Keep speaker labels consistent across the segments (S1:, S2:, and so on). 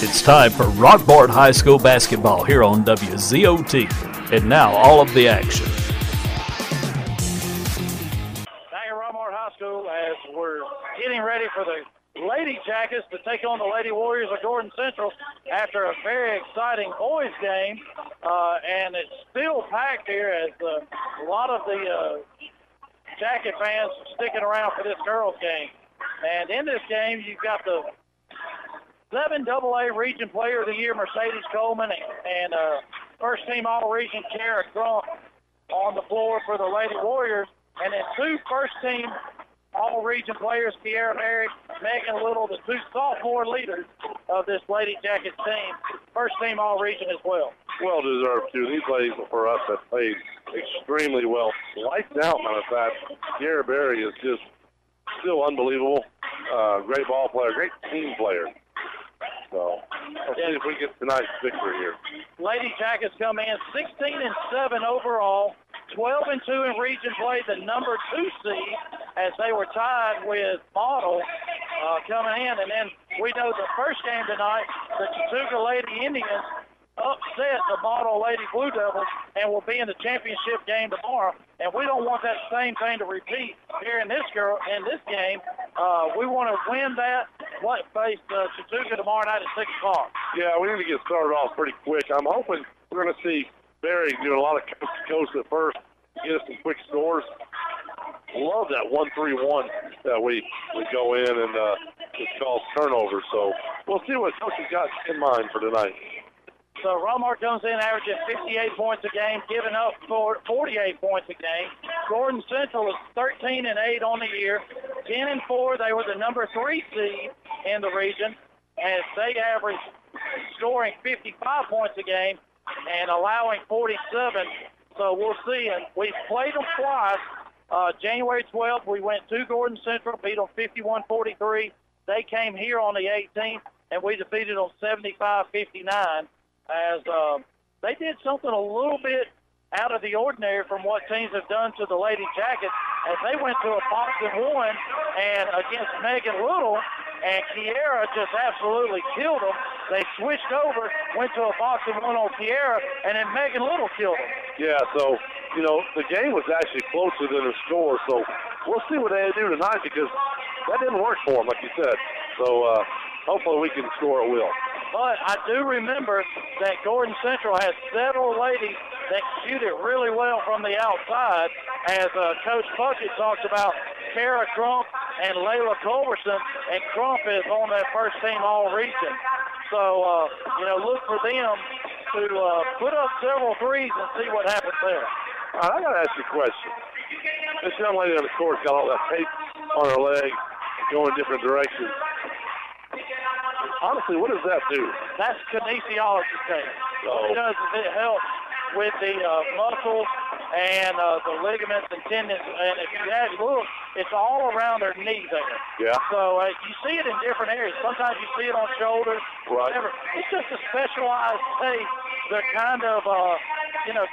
S1: It's time for Rockmart High School basketball here on WZOT. And now, all of the action.
S2: Back at Rockmart High School as we're getting ready for the Lady Jackets to take on the Lady Warriors of Gordon Central after a very exciting boys game. And it's still packed here as a lot of the Jacket fans sticking around for this girls game. And in this game, you've got the 7AA Region Player of the Year, Mercedes Coleman, and first team All-Region, Kara Crump, on the floor for the Lady Warriors. And then two first team All-Region players, Kiera Berry, Megan Little, the two sophomore leaders of this Lady Jackets team. First team All-Region as well.
S3: Well deserved, too. These ladies for us have played extremely well. Lights out, matter of fact. Kiera Berry is just still unbelievable. Great ball player, great team player. So let's see if we get tonight's victory here.
S2: Lady Jackets come in 16-7 overall, 12-2 in region play, the number 2 seed, as they were tied with Model coming in. And then we know the first game tonight, the Chattooga Lady Indians upset the Model Lady Blue Devils and will be in the championship game tomorrow. And we don't want that same thing to repeat here in this game. We want to win that. Face Chattooga tomorrow night at 6 o'clock.
S3: Yeah, we need to get started off pretty quick. I'm hoping we're going to see Barry doing a lot of coast at first, get us some quick scores. Love that 1-3-1 that we go in and just cause turnovers. So we'll see what Coach has got in mind for tonight.
S2: So Rockmart comes in averaging 58 points a game, giving up 48 points a game. Gordon Central is 13-8 on the year, 10-4. They were the number 3 seed in the region, as they average scoring 55 points a game and allowing 47. So we'll see. And we've played them twice. January 12th, we went to Gordon Central, beat them 51-43. They came here on the 18th, and we defeated them 75-59. As they did something a little bit out of the ordinary from what teams have done to the Lady Jackets, as they went to a boxing one and against Megan Little, and Kiera just absolutely killed them. They switched over, went to a boxing one on Kiera, and then Megan Little killed them.
S3: Yeah, so, the game was actually closer than the score, so we'll see what they do tonight because that didn't work for them, like you said. So hopefully we can score at will.
S2: But I do remember that Gordon Central has several ladies that shoot it really well from the outside, as Coach Puckett talks about Kara Crump and Layla Culberson, and Crump is on that first team All-Region. So, look for them to put up several threes and see what happens there.
S3: All right, I got to ask you a question. This young lady on the court got all that tape on her leg, going different directions. Honestly, what does that do?
S2: That's kinesiology tape. What it does is it helps with the muscles and the ligaments and tendons. And if you have look, it's all around their knee there.
S3: Yeah.
S2: So you see it in different areas. Sometimes you see it on shoulders.
S3: Right.
S2: Whatever. It's just a specialized tape that kind of,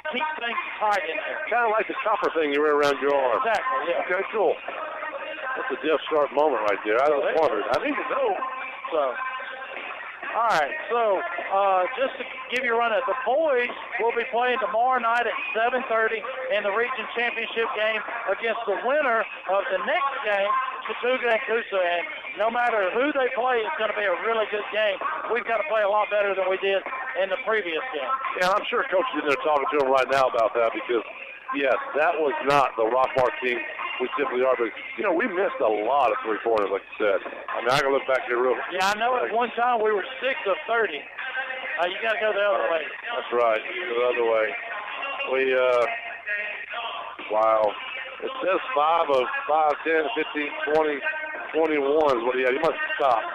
S2: keep things tight in there.
S3: Kind of like the copper thing you wear around your arm.
S2: Exactly, yeah.
S3: Okay, cool. That's a Jeff Sharp moment right there. I was wondering. I need to know.
S2: So, all right, so just to give you a run at the boys, will be playing tomorrow night at 7:30 in the region championship game against the winner of the next game, Chattooga and Coosa. And no matter who they play, it's going to be a really good game. We've got to play a lot better than we did in the previous game.
S3: Yeah, I'm sure Coach is in there talking to him right now about that because, yes, that was not the Rockmart team we typically are, but, we missed a lot of three-pointers, like you said. I mean, I can look back here real quick.
S2: Yeah, I know at one time we were 6 of 30. You got to go the other way.
S3: That's right. Go the other way. Wow. It says 5 of 5, 10, 15, 20, 21 is what he had. He must have stopped.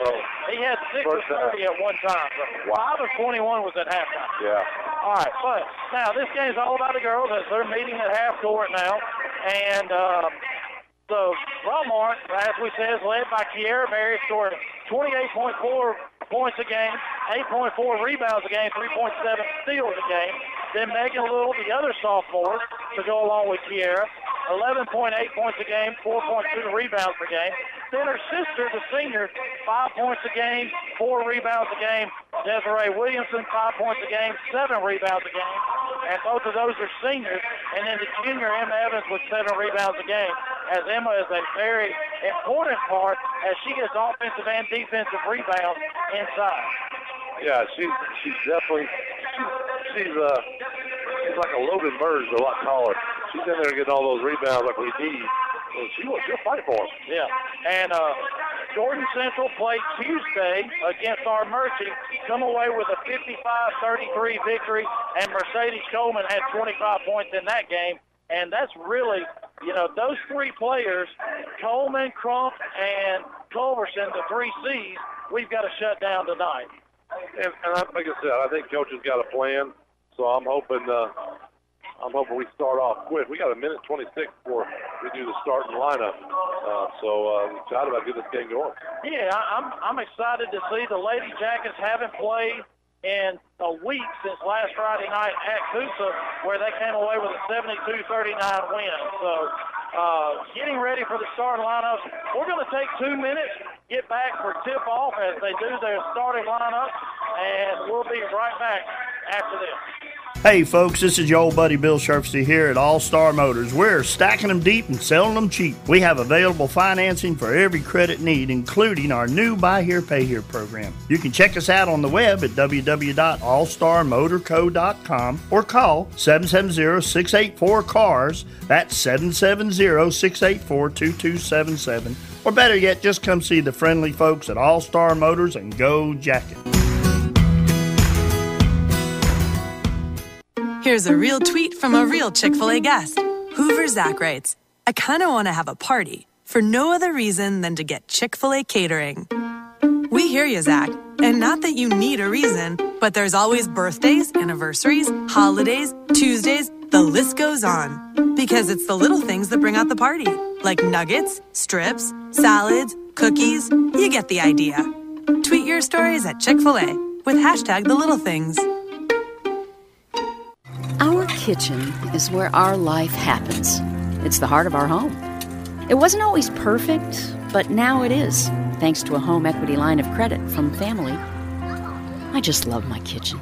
S3: So,
S2: he had 6 of 30 at one time. So 5 of 21 was at halftime.
S3: Yeah.
S2: All right, but now this game is all about the girls as they're meeting at half court now. And so Rockmart, as we said, is led by Kiera Berry, scoring 28.4 points a game, 8.4 rebounds a game, 3.7 steals a game. Then Megan Little, the other sophomore, to go along with Kiera, 11.8 points a game, 4.2 rebounds per game. Then her sister, the senior, 5 points a game, 4 rebounds a game. Desiree Williamson, 5 points a game, 7 rebounds a game. And both of those are seniors. And then the junior, Emma Evans, with 7 rebounds a game, as Emma is a very important part as she gets offensive and defensive rebounds inside.
S3: Yeah, she's definitely she's like a loaded bird, a lot taller. She's in there getting all those rebounds like we need. And she'll fight for them.
S2: Yeah. And Jordan Central played Tuesday against our Mercy, come away with a 55-33 victory, and Mercedes Coleman had 25 points in that game. And that's really, those 3 players, Coleman, Crump, and Culverson, the 3 C's, we've got to shut down tonight.
S3: And like I said, I think Coach has got a plan. So I'm hoping we start off quick. We got a minute 26 before we do the starting lineup. So excited about getting this game going.
S2: Yeah, I'm excited to see the Lady Jackets haven't played in a week since last Friday night at Coosa, where they came away with a 72-39 win. So getting ready for the starting lineups. We're going to take 2 minutes, get back for tip-off as they do their starting lineup, and we'll be right back after this.
S4: Hey folks, this is your old buddy Bill Sherfsey here at All Star Motors. We're stacking them deep and selling them cheap. We have available financing for every credit need, including our new Buy Here, Pay Here program. You can check us out on the web at www.allstarmotorco.com or call 770-684-CARS. That's 770-684-2277. Or better yet, just come see the friendly folks at All Star Motors and go Jacket.
S5: Here's a real tweet from a real Chick-fil-A guest. Hoover Zach writes, I kind of want to have a party for no other reason than to get Chick-fil-A catering. We hear you, Zach. And not that you need a reason, but there's always birthdays, anniversaries, holidays, Tuesdays, the list goes on. Because it's the little things that bring out the party. Like nuggets, strips, salads, cookies. You get the idea. Tweet your stories at Chick-fil-A with hashtag the little things.
S6: Our kitchen is where our life happens. It's the heart of our home. It wasn't always perfect, but now it is, thanks to a home equity line of credit from Family. I just love my kitchen.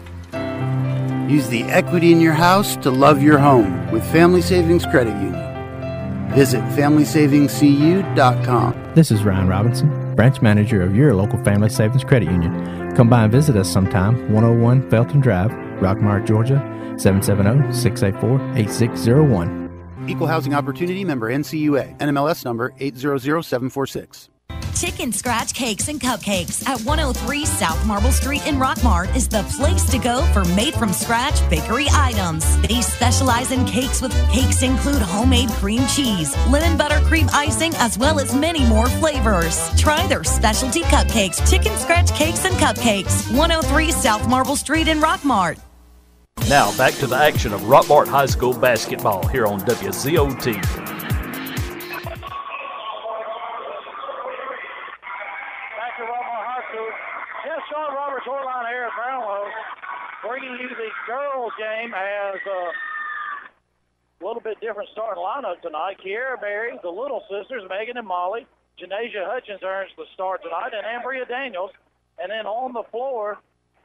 S7: Use the equity in your house to love your home with Family Savings Credit Union. Visit FamilySavingsCU.com.
S8: This is Ryan Robinson, branch manager of your local Family Savings Credit Union. Come by and visit us sometime, 101 Felton Drive, Rockmart, Georgia, 770-684-8601.
S7: Equal Housing Opportunity member NCUA. NMLS number 800746.
S9: Chicken Scratch Cakes and Cupcakes at 103 South Marble Street in Rockmart is the place to go for made-from-scratch bakery items. They specialize in cakes include homemade cream cheese, lemon buttercream icing, as well as many more flavors. Try their specialty cupcakes, Chicken Scratch Cakes and Cupcakes, 103 South Marble Street in Rockmart.
S1: Now back to the action of Rockmart High School basketball here on WZOT.
S2: Sean Roberts, Orline Harris Brownlow, bringing you the girls game as a little bit different starting lineup tonight. Kiara Berry, the little sisters, Megan and Molly. Janasia Hutchins earns the start tonight, and Ambria Daniels. And then on the floor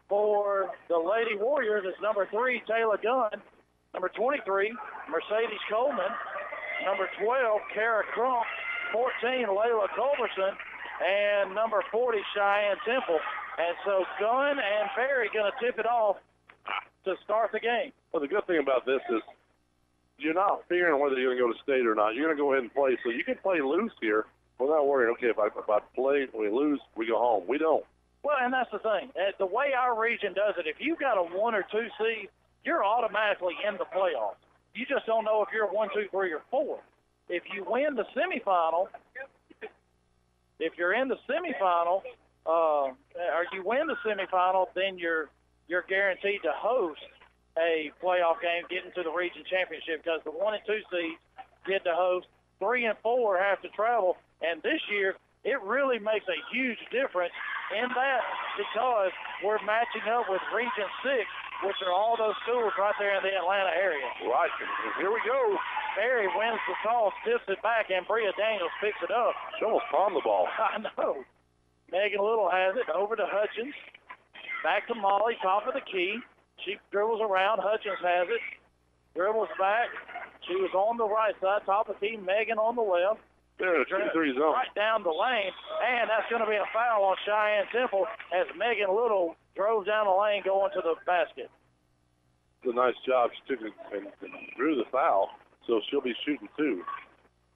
S2: for the Lady Warriors is number 3, Taylor Gunn. Number 23, Mercedes Coleman. Number 12, Kara Crump. 14, Layla Culverson. And number 40, Cheyenne Temple. And so Gunn and Berry going to tip it off to start the game.
S3: Well, the good thing about this is you're not figuring whether you're going to go to state or not. You're going to go ahead and play. So you can play loose here without worrying, okay, if I play, we lose, we go home. We don't.
S2: Well, and that's the thing. The way our region does it, if you've got a 1 or 2 seed, you're automatically in the playoffs. You just don't know if you're 1, 2, 3, or 4. If you win the semifinal, if you're in the semifinal, or you win the semifinal, then you're guaranteed to host a playoff game, get into the region championship, because the 1 and 2 seeds get to host. 3 and 4 have to travel. And this year, it really makes a huge difference in that because we're matching up with Region 6, which are all those schools right there in the Atlanta area.
S3: Right. And here we go.
S2: Barry wins the toss, tips it back, and Bria Daniels picks it up.
S3: She almost pawned the ball.
S2: I know. Megan Little has it over to Hutchins. Back to Molly, top of the key. She dribbles around. Hutchins has it. Dribbles back. She was on the right side, top of the key. Megan on the left.
S3: They're in a 2-3 zone.
S2: Right down the lane. And that's going to be a foul on Cheyenne Temple as Megan Little drove down the lane going to the basket.
S3: It's a nice job. She took it and drew the foul, so she'll be shooting 2.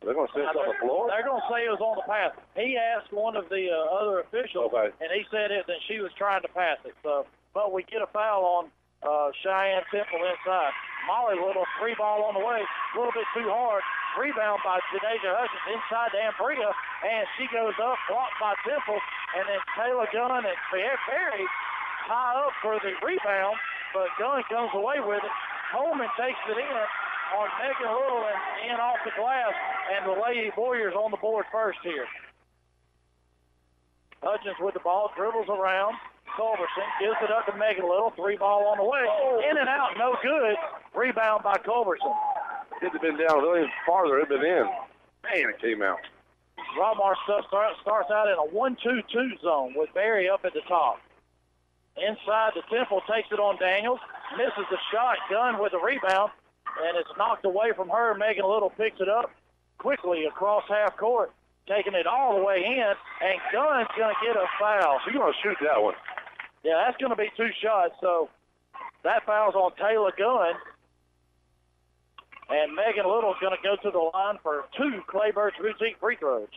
S3: They're going to say it's on the floor?
S2: They're going to say it was on the pass. He asked one of the other officials, and he said that she was trying to pass it. So, but we get a foul on Cheyenne Temple inside. Molly Little, 3 ball on the way, a little bit too hard. Rebound by Janasia Hutchins inside to Ambria, and she goes up, blocked by Temple, and then Taylor Gunn and Berry high up for the rebound, but Gunn comes away with it. Coleman takes it in on Megan Little and in off the glass, and the Lady Warriors on the board first here. Hutchins with the ball, dribbles around. Culberson gives it up to Megan Little. 3 ball on the way. In and out, no good. Rebound by Culberson.
S3: If it had been down a little farther, it had been in. Man, it came out.
S2: Rockmart starts out in a 1-2-2 zone with Barry up at the top. Inside the Temple, takes it on Daniels. Misses the shot. Gunn with the rebound. And it's knocked away from her. Megan Little picks it up quickly across half court, taking it all the way in, and Gunn's going to get a foul.
S3: She's going to shoot that one.
S2: Yeah, that's going to be 2 shots, so that foul's on Taylor Gunn. And Megan Little's going to go to the line for 2 Claybird's Boutique free throws.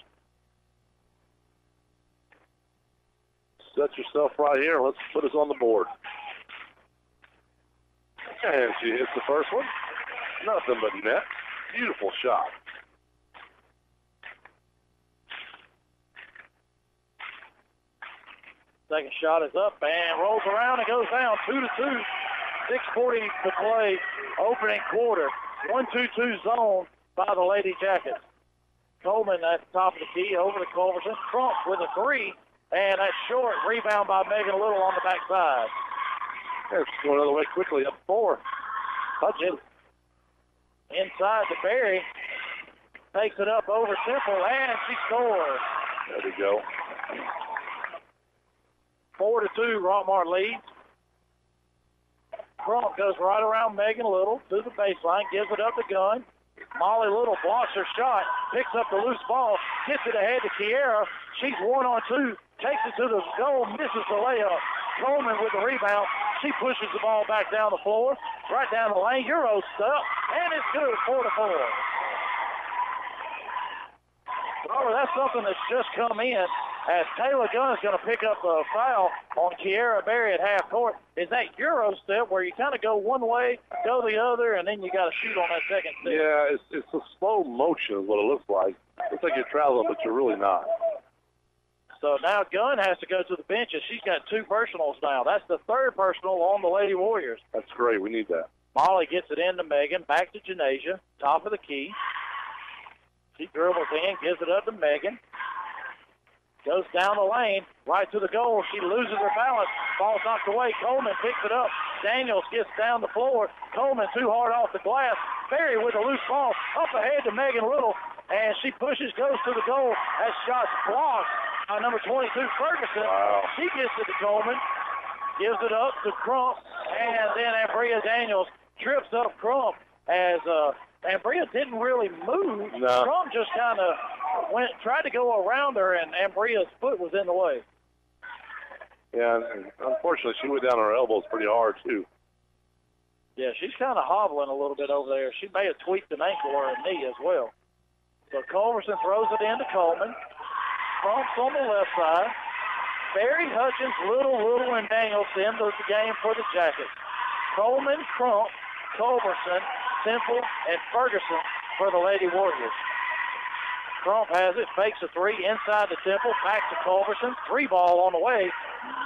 S3: Set yourself right here. Let's put us on the board. And she hits the first one. Nothing but net. Beautiful shot.
S2: Second shot is up and rolls around and goes down 2-2. 6:40 to play. Opening quarter. 1-2-2 zone by the Lady Jackets. Coleman at the top of the key over to Culberson. Crump with a 3. And that's short. Rebound by Megan Little on the backside.
S3: Let's go another way quickly. Up 4. Hutchins.
S2: Inside to Berry. Takes it up over Temple, and she scores.
S3: There we go.
S2: 4-2, Rockmart leads. Crump goes right around Megan Little to the baseline, gives it up to Gunn. Molly Little blocks her shot, picks up the loose ball, gets it ahead to Kiera. She's 1-on-2, takes it to the goal, misses the layup. Coleman with the rebound. She pushes the ball back down the floor, right down the lane. Euro stuff, and it's good, 4-4. Robert, that's something that's just come in as Taylor Gunn is going to pick up a foul on Kiera Berry at half court. Is that Euro step where you kind of go one way, go the other, and then you got to shoot on that second step?
S3: Yeah, it's a slow motion is what it looks like. Looks like you're traveling, but you're really not.
S2: So now Gunn has to go to the benches. She's got 2 personals now. That's the 3rd personal on the Lady Warriors.
S3: That's great. We need that.
S2: Molly gets it into Megan, back to Janasia, top of the key. She dribbles in, gives it up to Megan. Goes down the lane, right to the goal. She loses her balance. Ball's knocked away. Coleman picks it up. Daniels gets down the floor. Coleman too hard off the glass. Berry with a loose ball. Up ahead to Megan Little. And she pushes, goes to the goal. That shot's blocked by number 22, Ferguson.
S3: Wow.
S2: She gets it to Coleman. Gives it up to Crump. And then Ambria Daniels trips up Crump as Ambria didn't really move.
S3: No.
S2: Crump just kind of tried to go around her, and Ambria's foot was in the way.
S3: Yeah, and unfortunately, she went down on her elbows pretty hard, too.
S2: Yeah, she's kind of hobbling a little bit over there. She may have tweaked an ankle or a knee as well. So Culberson throws it into Coleman. Crump's on the left side. Berry, Hutchins, Little, and Daniels into the game for the Jackets. Coleman, Crump, Culberson, Temple, and Ferguson for the Lady Warriors. Crump has it, fakes a 3 inside the Temple, back to Culberson. 3 ball on the way.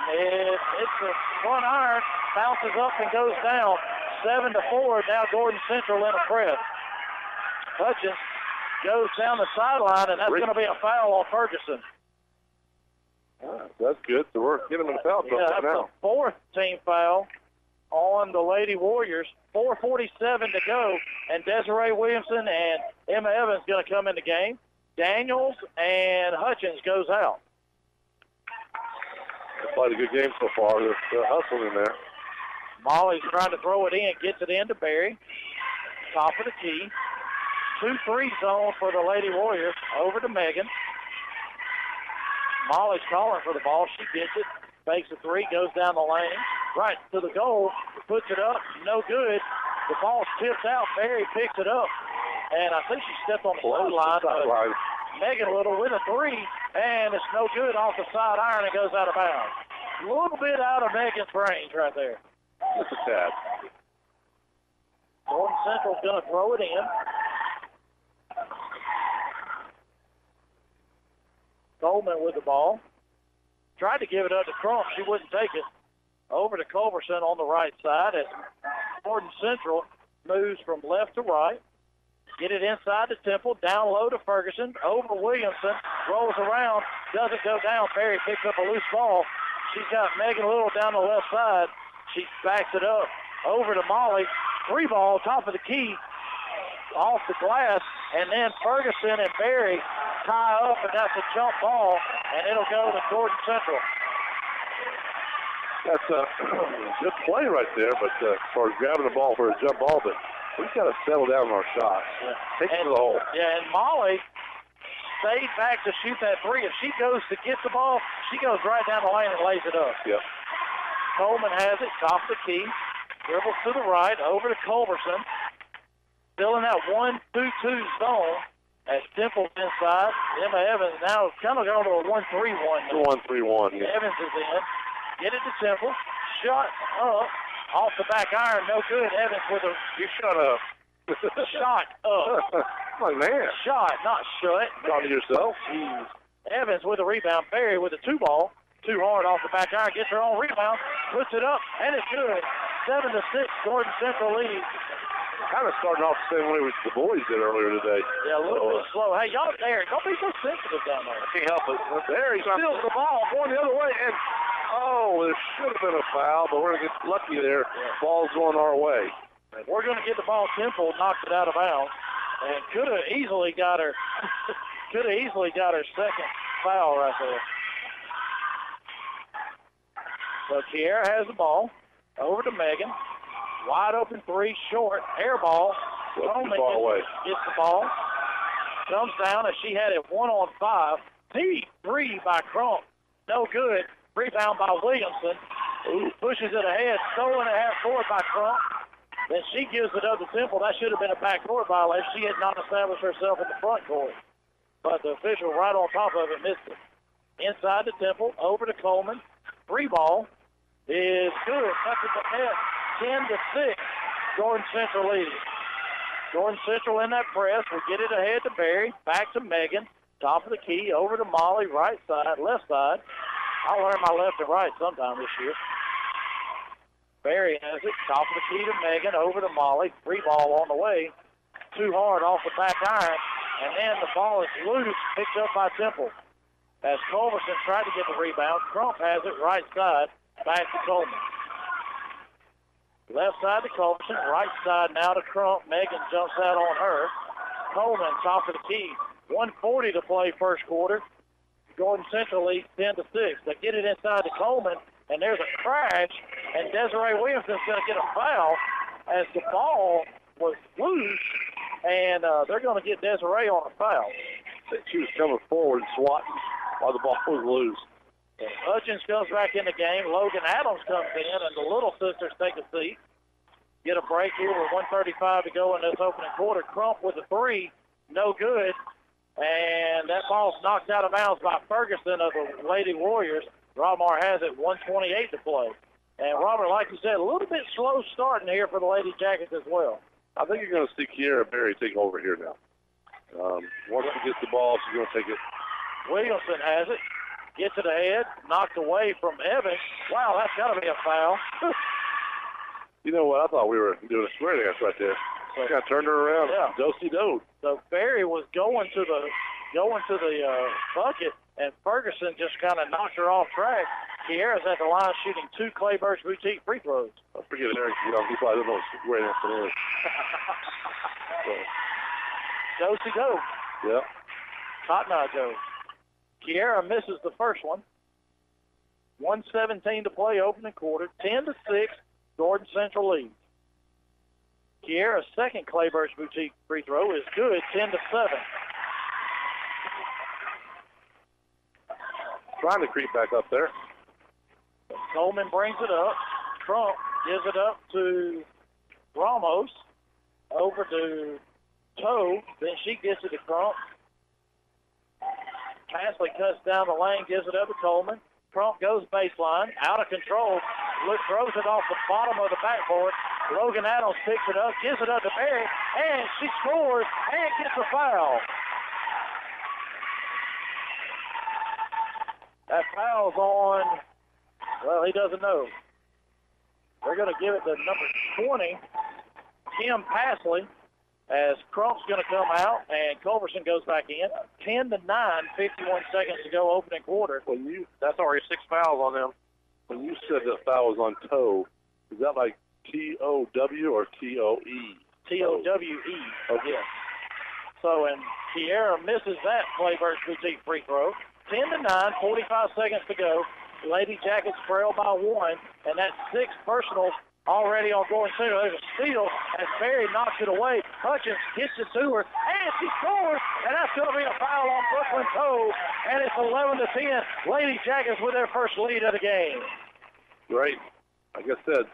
S2: It's a front iron, bounces up and goes down. 7-4. Now Gordon Central in a press. Hutchins goes down the sideline, and that's going to be a foul on Ferguson.
S3: That's good. So we're getting him in a foul trouble
S2: that's
S3: now.
S2: the 4th team foul on the Lady Warriors. 4:47 to go, and Desiree Williamson and Emma Evans going to come in the game. Daniels and Hutchins goes out.
S3: They played a good game so far. They're hustling in there.
S2: Molly's trying to throw it in, gets it into Barry. Top of the key. 2-3 zone for the Lady Warriors. Over to Megan. Molly's calling for the ball. She gets it. Fakes a three, goes down the lane. Right to the goal. Puts it up. No good. The ball's tipped out. Barry picks it up. And I think she stepped on the sideline. Megan Little with a three. And it's no good off the side iron. It goes out of bounds. A little bit out of Megan's range right there.
S3: Just a tad.
S2: Gordon Central's going to throw it in. Coleman with the ball. Tried to give it up to Crump. She wouldn't take it. Over to Culberson on the right side as Gordon Central moves from left to right. Get it inside the Temple. Down low to Ferguson. Over Williamson. Rolls around. Doesn't go down. Perry picks up a loose ball. She's got Megan Little down the left side. She backs it up. Over to Molly. Three ball, top of the key. Off the glass. And then Ferguson and Barry tie up, and that's a jump ball, and it'll go to Gordon Central.
S3: That's a good play right there, but as far as grabbing the ball for a jump ball, but we've got to settle down on our shots.
S2: Yeah.
S3: Take it to the hole.
S2: Yeah, and Molly stayed back to shoot that three. If she goes to get the ball, she goes right down the lane and lays it up.
S3: Yep.
S2: Coleman has it, top of the key. Dribbles to the right, over to Culberson. Still in that 1-2-2 zone. As Temple's inside, Emma Evans now kind of going to a 1-3-1.
S3: 1-3-1. Yeah.
S2: Evans is in. Get it to Temple. Shot up. Off the back iron. No good. Evans with a...
S3: You shut up.
S2: Shot up.
S3: My man.
S2: Shot, not shut.
S3: Talking to yourself.
S2: Jeez. Evans with a rebound. Barry with a two ball. Too hard off the back iron. Gets her own rebound. Puts it up. And it's good. 7-6. Gordon Central leads.
S3: Kind of starting off the same way with the boys did earlier today.
S2: Yeah, a little bit slow. Hey, y'all there. Don't be so sensitive down there.
S3: I can't help it. There he steals the ball, going the other way, and there should have been a foul, but we're going to get lucky there. Yeah. Ball's going our way.
S2: We're going to get the ball. Temple knocked it out of bounds, and could have easily got her. Second foul right there. So Kiera has the ball. Over to Megan. Wide open three, short, air ball. Coleman gets the ball. Comes down as she had it 1-on-5. Three by Crump. No good. Rebound by Williamson. Pushes it ahead. Stolen at half court by Crump. Then she gives it up to Temple. That should have been a backcourt violation. She had not established herself in the front court. But the official right on top of it missed it. Inside to Temple. Over to Coleman. Three ball is good. Touches the net. 10-6. Gordon Central leads. Gordon Central in that press will get it ahead to Barry. Back to Megan. Top of the key. Over to Molly. Right side. Left side. I'll learn my left and right sometime this year. Barry has it. Top of the key to Megan. Over to Molly. Free ball on the way. Too hard off the back iron. And then the ball is loose. Picked up by Temple. As Culberson tried to get the rebound. Crump has it. Right side. Back to Coleman. Left side to Culberson, right side now to Crump. Megan jumps out on her. Coleman, top of the key. 1:40 to play first quarter. Gordon Central leads 10-6. They get it inside to Coleman, and there's a crash, and Desiree Williamson's going to get a foul as the ball was loose, and they're going to get Desiree on a foul.
S3: She was coming forward and swatting while the ball was loose.
S2: And Hutchins comes back in the game. Logan Adams comes in, and the Little Sisters take a seat. Get a break here with 1:35 to go in this opening quarter. Crump with a three, no good. And that ball's knocked out of bounds by Ferguson of the Lady Warriors. Rockmart has it, 1:28 to play. And Robert, like you said, a little bit slow starting here for the Lady Jackets as well.
S3: I think you're going to see Kiera Berry take over here now. Once she gets the ball, she's going to take it.
S2: Williamson has it. Gets it ahead, knocked away from Evans. Wow, that's got to be a foul.
S3: You know what? I thought we were doing a square dance right there. So kind of turned her around.
S2: Yeah.
S3: Do-si-do.
S2: So Barry was going to the bucket, and Ferguson just kind of knocked her off track. Kiera's at the line shooting 2 Clay Birch Boutique free throws.
S3: I forget Eric. He probably doesn't know where Anthony is.
S2: Josie go.
S3: Yeah.
S2: Cotton Eye Joe. Kiera misses the first one. 1:17 to play, opening quarter. 10-6, Gordon Central leads. Kiera's second Clay Birch Boutique free throw is good, 10-7.
S3: Trying to creep back up there.
S2: Coleman brings it up. Trump gives it up to Ramos. Over to Toe. Then she gets it to Crump. Pasley cuts down the lane, gives it up to Coleman. Crump goes baseline, out of control. Throws it off the bottom of the backboard. Logan Adams picks it up, gives it up to Berry, and she scores and gets a foul. That foul's on, well, he doesn't know. They're going to give it to number 20, Kim Pasley, as Crump's going to come out and Culberson goes back in. 10-9, 51 seconds to go, opening quarter.
S3: That's already 6 fouls on them. When you said that foul was on Toe, is that like T-O-W or T-O-E?
S2: T-O-W-E. Okay. Yes. So, and Kiera misses that Clay Birch Boutique free throw. 10-9, 45 seconds to go. Lady Jackets trail by 1, and that's 6 personals already on Gordon Central. There's a steal as Berry knocks it away. Hutchins gets it to her, and she scores, and that's going to be a foul on Brooklyn Toe, and it's 11-10. Lady Jackets with their first lead of the game.
S3: Great. Like I said,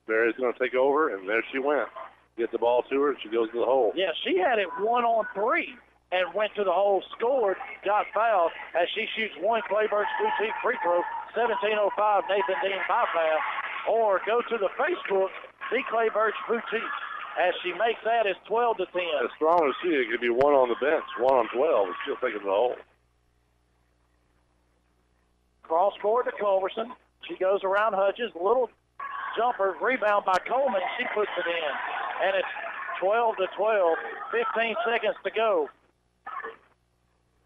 S3: Berry's going to take over, and there she went. Get the ball to her, and she goes to the hole.
S2: Yeah, she had it 1-on-3 and went to the hole, scored, got fouled as she shoots 1 Clay Birch Boutique free throw. 17:05, Nathan Dean bypass. Or go to the Facebook, the Clay Birch Boutique. As she makes that, it's 12-10.
S3: As strong as she is, it could be 1 on the bench, 1 on 12, and still taking the hole.
S2: Cross court to Culberson. She goes around Hutchins. Little jumper, rebound by Coleman. She puts it in. And it's 12-12, 15 seconds to go.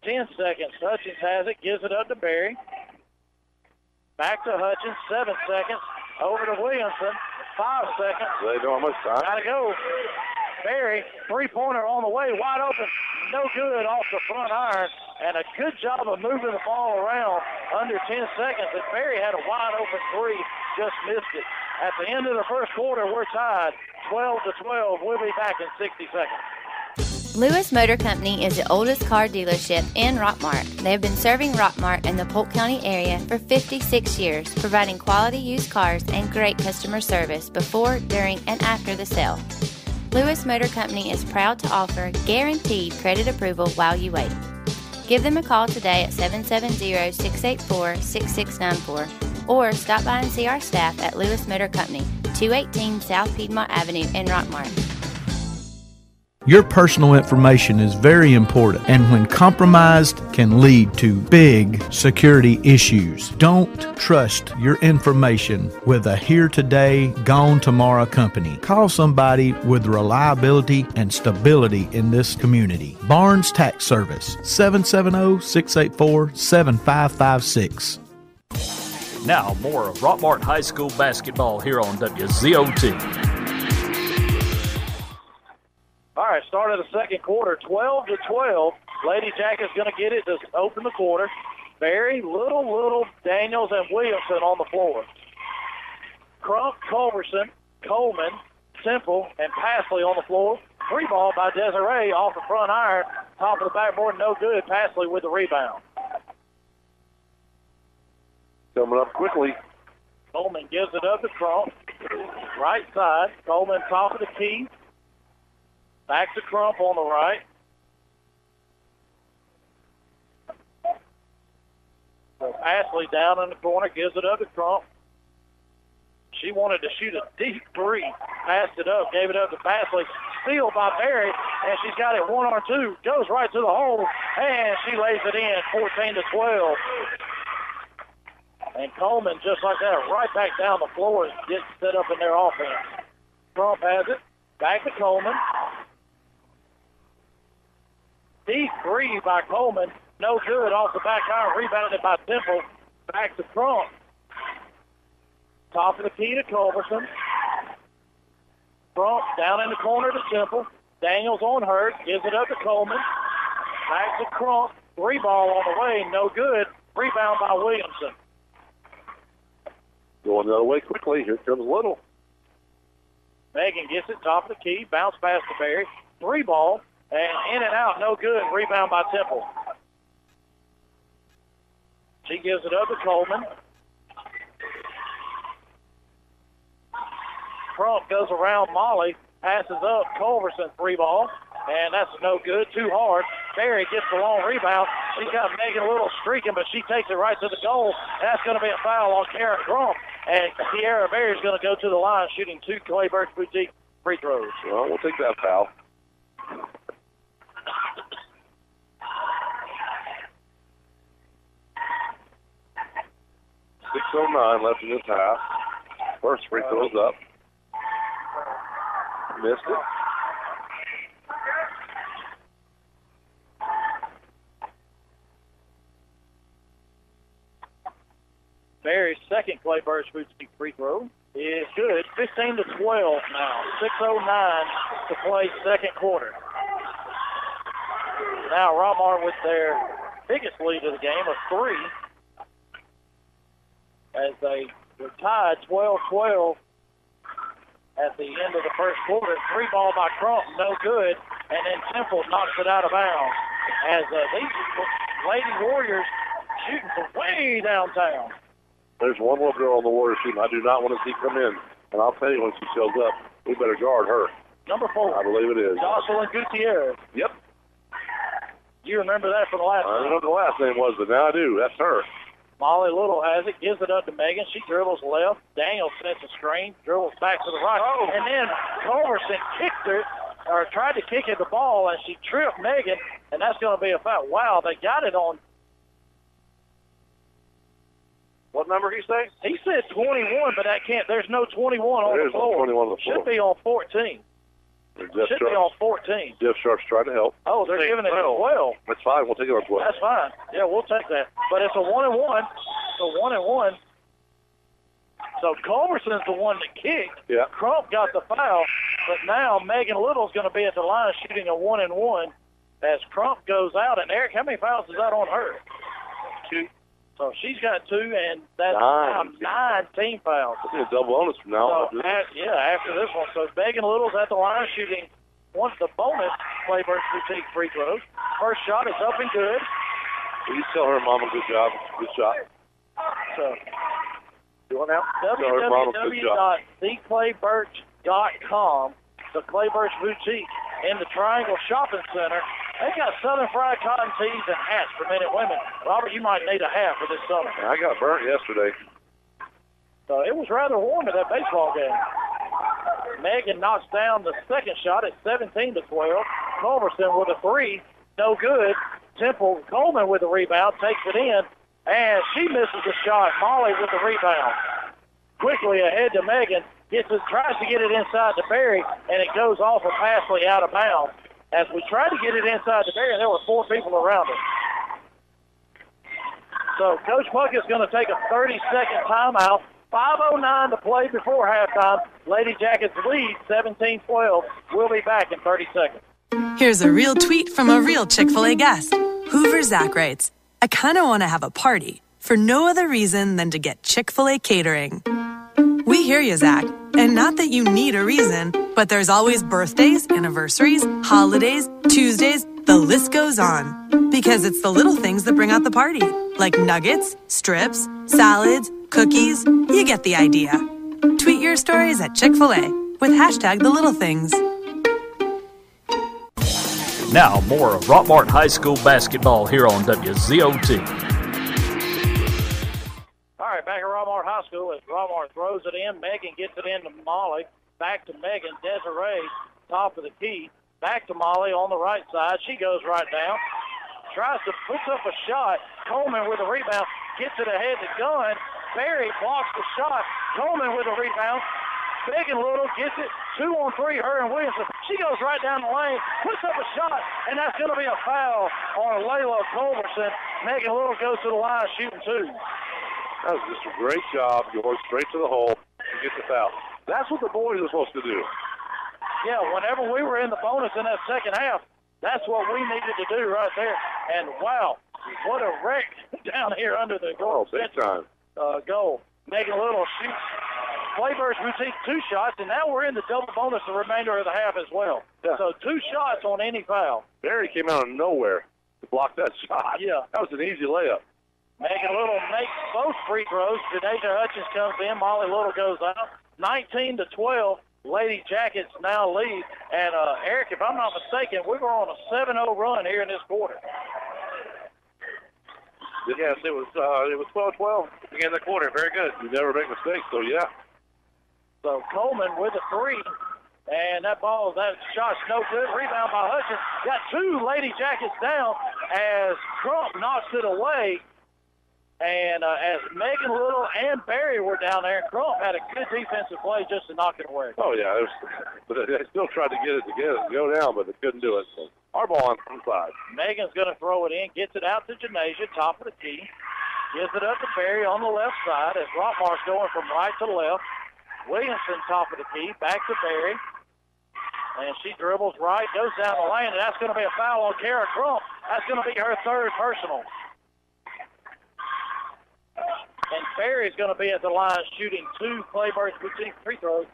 S2: 10 seconds. Hutchins has it, gives it up to Berry. Back to Hutchins, 7 seconds. Over to Williamson, 5 seconds.
S3: They don't have much time.
S2: Gotta go. Berry, three-pointer on the way, wide open. No good off the front iron. And a good job of moving the ball around under 10 seconds. And Berry had a wide open 3, just missed it. At the end of the first quarter, we're tied 12-12. We'll be back in 60 seconds.
S10: Lewis Motor Company is the oldest car dealership in Rockmart. They have been serving Rockmart and the Polk County area for 56 years, providing quality used cars and great customer service before, during, and after the sale. Lewis Motor Company is proud to offer guaranteed credit approval while you wait. Give them a call today at 770-684-6694 or stop by and see our staff at Lewis Motor Company, 218 South Piedmont Avenue in Rockmart.
S1: Your personal information is very important, and when compromised can lead to big security issues. Don't trust your information with a here today, gone tomorrow company. Call somebody with reliability and stability in this community. Barnes Tax Service, 770-684-7556. Now more of Rockmart High School basketball here on WZOT.
S2: All right, start of the second quarter, 12-12. Lady Jacket's going to get it to open the quarter. Berry, Little, Daniels, and Williamson on the floor. Crump, Culberson, Coleman, Temple, and Pasley on the floor. Free ball by Desiree off the front iron. Top of the backboard, no good. Pasley with the rebound.
S3: Coming up quickly.
S2: Coleman gives it up to Crump. Right side. Coleman top of the key. Back to Crump on the right. So Pasley down in the corner, gives it up to Crump. She wanted to shoot a deep 3. Passed it up, gave it up to Pasley. Steal by Berry, and she's got it 1-on-2. Goes right to the hole, and she lays it in, 14-12. And Coleman, just like that, right back down the floor, gets set up in their offense. Crump has it. Back to Coleman. Deep 3 by Coleman. No good off the back iron. Rebounded by Temple. Back to Crump. Top of the key to Culberson. Crump down in the corner to Temple. Daniels on her. Gives it up to Coleman. Back to Crump. 3-ball on the way. No good. Rebound by Williamson.
S3: Going the other way quickly. Here comes Little.
S2: Megan gets it. Top of the key. Bounce pass to Berry. 3-ball. And in and out. No good. Rebound by Temple. She gives it up to Coleman. Crump goes around Molly, passes up Culverson, 3-ball, and that's no good, too hard. Berry gets the long rebound. She's got Megan Little streaking, but she takes it right to the goal, and that's going to be a foul on Karen Crump. And Kiara Berry is going to go to the line shooting 2 Clay Birch Boutique free throws.
S3: Well, we'll take that foul. .609 left in this half. First free throw's up. Missed it.
S2: Berry's second Clay Birch Boutique free throw is good. 15-12 now. 6:09 to play second quarter. Now Rockmart with their biggest lead of the game of 3 as they were tied 12-12 at the end of the first quarter. 3-ball by Crump, no good, and then Temple knocks it out of bounds as these Lady Warriors shooting from way downtown.
S3: There's one little girl on the Warriors team I do not want to see come in, and I'll tell you when she shows up, we better guard her.
S2: Number 4.
S3: I believe it is.
S2: Jocelyn Gutierrez.
S3: Yep.
S2: You remember that from the last
S3: I don't know what the last name was, but now I do. That's her.
S2: Molly Little has it, gives it up to Megan. She dribbles left. Daniel sets a screen, dribbles back to the right.
S3: Oh.
S2: And then Culverson kicked her, or tried to kick at the ball, and she tripped Megan, and that's going to be a foul. Wow, they got it on.
S3: What number he say?
S2: He said 21, but that can't. There's no 21 on the floor.
S3: There's no 21 on the floor.
S2: Should be on 14. Should be on 14.
S3: Jeff Sharp's trying to help.
S2: Oh, they're giving it 12.
S3: That's fine. We'll take it on 12.
S2: That's fine. Yeah, we'll take that. But it's a 1-and-1. It's a 1-and-1. So Culverson's the one that kicked.
S3: Yeah.
S2: Crump got the foul, but now Megan Little's going to be at the line shooting a 1-and-1 as Crump goes out. And Eric, how many fouls is that on her?
S3: 2.
S2: So she's got 2, and that's now 9 team fouls.
S3: That's a double bonus from now on.
S2: So, after this one. So Megan Little's at the line shooting one of the bonus Clay Birch Boutique free throws. First shot is up and good.
S3: Will you tell her, Mama, good job? Good shot.
S2: So,
S3: doing now?
S2: www.theclaybirch.com, the Clay Birch Boutique in the Triangle Shopping Center. They got Southern Fried cotton tees and hats for men and women. Robert, you might need a hat for this summer.
S3: I got burnt yesterday.
S2: So it was rather warm at that baseball game. Megan knocks down the second shot at 17-12. Culverson with a 3, no good. Temple Coleman with a rebound, takes it in, and she misses the shot. Molly with the rebound. Quickly ahead to Megan, tries to get it inside to Berry, and it goes off of Passley out of bounds. As we tried to get it inside to Berry, there were 4 people around it. So Coach Puckett's going to take a 30-second timeout. 5:09 to play before halftime. Lady Jackets lead 17-12. We'll be back in 30 seconds.
S5: Here's a real tweet from a real Chick-fil-A guest. Hoover Zach writes, I kind of want to have a party for no other reason than to get Chick-fil-A catering. We hear you, Zach. And not that you need a reason, but there's always birthdays, anniversaries, holidays, Tuesdays, the list goes on. Because it's the little things that bring out the party, like nuggets, strips, salads, cookies. You get the idea. Tweet your stories at Chick-fil-A with #TheLittleThings.
S11: Now more of Rockmart High School basketball here on WZOT.
S2: All right, back at Rockmart High School as Rockmart throws it in. Megan gets it into Molly. Back to Megan. Desiree, top of the key. Back to Molly on the right side. She goes right down. Tries to push up a shot. Coleman with a rebound. Gets it ahead to Gunn. Berry blocks the shot. Coleman with a rebound. Megan Little gets it. 2-on-3, her and Williamson. She goes right down the lane, puts up a shot, and that's going to be a foul on Layla Culverson. Megan Little goes to the line shooting 2.
S3: That was just a great job, going straight to the hole to get the foul. That's what the boys are supposed to do.
S2: Yeah, whenever we were in the bonus in that second half, that's what we needed to do right there. And, wow, what a wreck down here under the goal.
S3: Oh, big time.
S2: Goal. Megan Little shoots Clayburgh Boutique 2 shots, and now we're in the double bonus the remainder of the half as well.
S3: Yeah.
S2: So 2 shots on any foul.
S3: Barry came out of nowhere to block that shot.
S2: Yeah.
S3: That was an easy layup.
S2: Megan Little makes both free throws. Janasia Hutchins comes in. Molly Little goes out. 19-12. Lady Jackets now lead. And, Eric, if I'm not mistaken, we were on a 7-0 run here in this quarter.
S3: Yes, it was 12-12 beginning of the quarter. Very good. You never make mistakes, so yeah.
S2: So Coleman with a 3. And that shot's no good. Rebound by Hutchins. Got 2 Lady Jackets down as Crump knocks it away. And as Megan Little and Barry were down there, Crump had a good defensive play just to knock it away.
S3: Oh, yeah. But they still tried to get it together to go down, but they couldn't do it. So our ball on the side. Megan's
S2: going to throw it in, gets it out to Janasia, top of the key. Gives it up to Barry on the left side as Rockmart's going from right to left. Williamson, top of the key, back to Barry. And she dribbles right, goes down the lane, and that's going to be a foul on Kara Crump. That's going to be her 3rd personal. And Barry's going to be at the line shooting 2 Clayburgh Boutique free throws.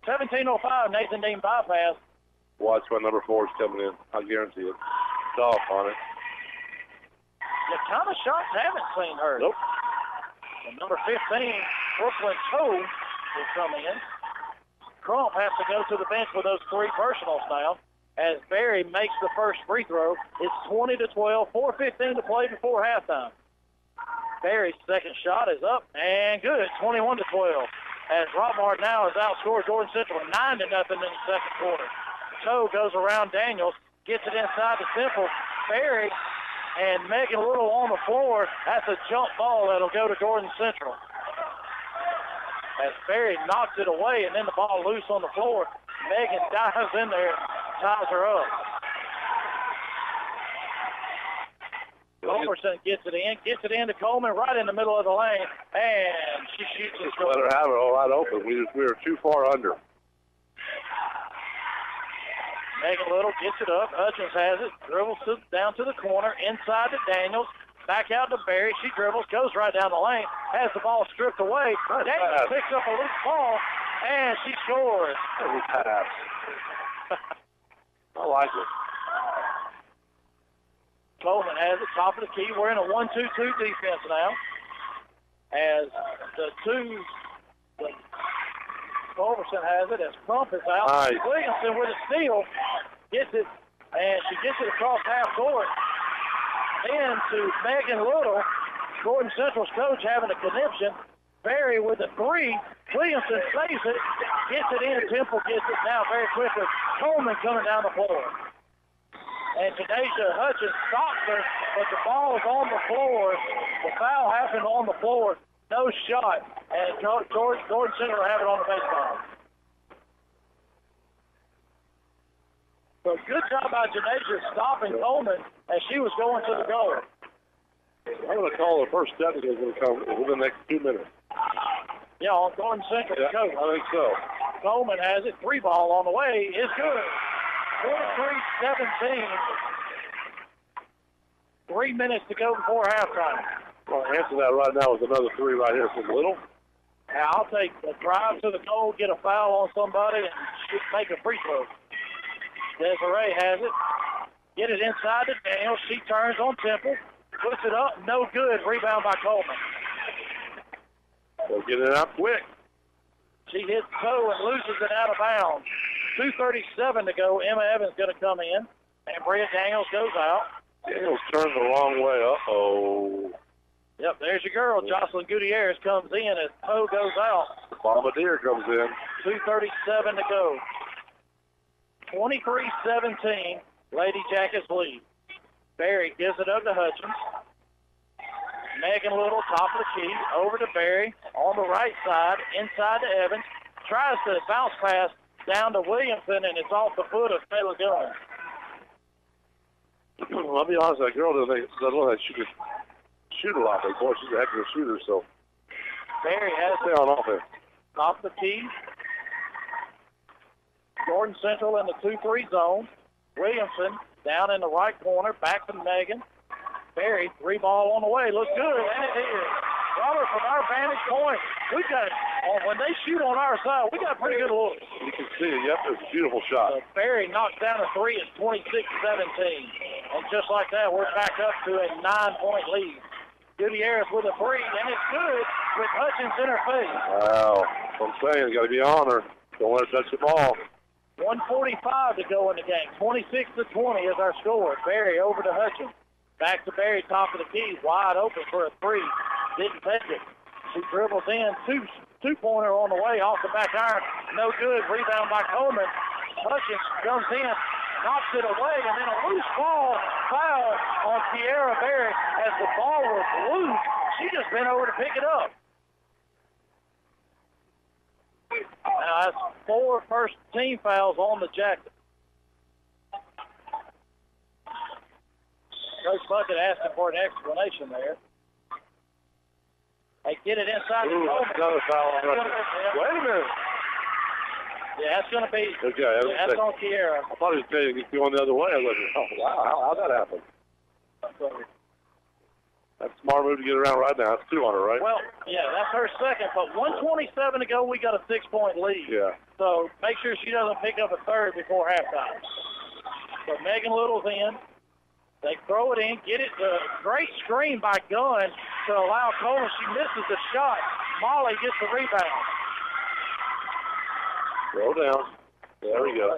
S2: 17:05, Nathan Dean bypass.
S3: Watch when number 4 is coming in. I guarantee it. It's off on it.
S2: The kind of shots haven't seen her.
S3: Nope.
S2: And number 15, Brooklyn Toe, will come in. Crump has to go to the bench with those 3 personals now as Barry makes the first free throw. It's 20-12, 4:15 to play before halftime. Barry's second shot is up and good, 21-12. As Rockmart now has outscored Jordan Central 9-0 in the second quarter. Toe goes around Daniels, gets it inside the Temple. Barry and Megan Little on the floor. That's a jump ball that'll go to Jordan Central. As Barry knocks it away and then the ball loose on the floor, Megan dives in there, ties her up. Culberson gets it in to Coleman right in the middle of the lane, and she shoots it.
S3: Let her have it all wide open. We were too far under.
S2: Megan Little gets it up. Hutchins has it, dribbles down to the corner, inside to Daniels, back out to Barry. She dribbles, goes right down the lane, has the ball stripped away. Daniels picks up a loose ball, and she scores.
S3: Pass. I like it.
S2: Coleman has it, top of the key. We're in a 1-2-2 defense now. As Culberson has it, as Crump is out.
S3: Nice.
S2: Williamson with a steal, gets it, and she gets it across half court. Then to Megan Little, Gordon Central's coach having a conniption. Barry with a 3. Williamson saves it, gets it in. Temple gets it now very quickly. Coleman coming down the floor. And Janasia Hutchins stops her, but the ball is on the floor. The foul happened on the floor. No shot. And Jordan Central have it on the baseline. So good job by Janasia stopping Coleman as she was going to the goal.
S3: I'm going to call the first technical is going to come within the next 2 minutes.
S2: Yeah, on Gordon Central.
S3: Yeah, I think so.
S2: Coleman has it. 3 ball on the way is good. 43-17. 3 minutes to go before halftime.
S3: Well, answer that right now with another 3 right here from Little.
S2: Yeah, I'll take a drive to the goal, get a foul on somebody, and make a free throw. Desiree has it. Get it inside to Daniels. She turns on Temple. Puts it up. No good. Rebound by Coleman.
S3: They'll get it out quick.
S2: She hits toe and loses it out of bounds. 2:37 to go. Emma Evans going to come in. And Bria Daniels goes out.
S3: Daniels turns the wrong way. Uh-oh.
S2: Yep, there's your girl. Jocelyn Gutierrez comes in as Poe goes out.
S3: Bombardier comes in.
S2: 2:37 to go. 23-17. Lady Jackets lead. Barry gives it up to Hutchins. Megan Little, top of the key, over to Barry on the right side, inside to Evans. Tries to bounce pass down to Williamson, and it's off the foot of Taylor Dillon.
S3: I'll be honest, that girl doesn't look like she could shoot a lot, but boy, she's a heck of a shooter, so
S2: Barry has
S3: Stay on offense.
S2: Top of the key. Gordon Central in the 2-3 zone. Williamson down in the right corner. Back to Megan. Barry, 3-ball on the way. Looks good. And it is. Robert, from our vantage point, we got, when they shoot on our side, we got a pretty good look.
S3: You can see it. Yep, it's a beautiful shot.
S2: So Barry knocks down a 3. It's 26-17. And just like that, we're back up to a 9-point lead. Gutierrez with a 3, and it's good with Hutchins in her face.
S3: Wow. That's what I'm saying. Got to be on her. Don't let her touch the ball.
S2: 1:45 to go in the game. 26-20 is our score. Barry over to Hutchins. Back to Barry, top of the key. Wide open for a 3. Didn't take it. She dribbles in. Two-pointer on the way off the back iron. No good. Rebound by Coleman. Hutchins comes in, knocks it away, and then a loose ball foul on Kiara Barry as the ball was loose. She just bent over to pick it up. Now that's 4 first-team fouls on the Jackets. Coach Bucket asking for an explanation there. They get it inside.
S3: Ooh, another foul on Hutchins. Wait a minute.
S2: Yeah, that's going to be.
S3: Okay,
S2: that's on Kiara.
S3: I thought he was going the other way. I was like, oh, wow, how'd that happen? That's a smart move to get around right now. That's 2 on her, right?
S2: Well, yeah, that's her second. But 1:27 to go, we got a 6-point lead.
S3: Yeah.
S2: So make sure she doesn't pick up a third before halftime. So Megan Little's in. They throw it in, get it. Great screen by Gunn to allow Coleman. She misses the shot. Molly gets the rebound.
S3: Throw down. There we go.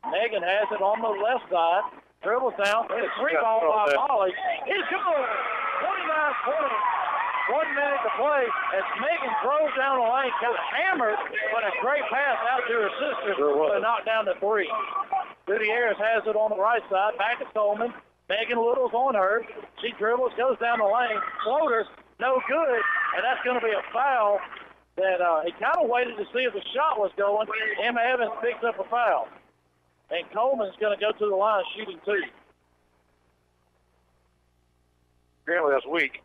S2: Megan has it on the left side. Dribbles down. It's 3-ball by Molly. It's good. 29-20. 1 minute to play as Megan drove down the lane, got hammered, but a great pass out to her sister to knock down the 3. Gutierrez has it on the right side. Back to Coleman. Megan Little's on her. She dribbles, goes down the lane. Floater, no good. And that's going to be a foul that he kind of waited to see if the shot was going. Emma Evans picks up a foul. And Coleman's going to go to the line shooting 2.
S3: Apparently that's weak.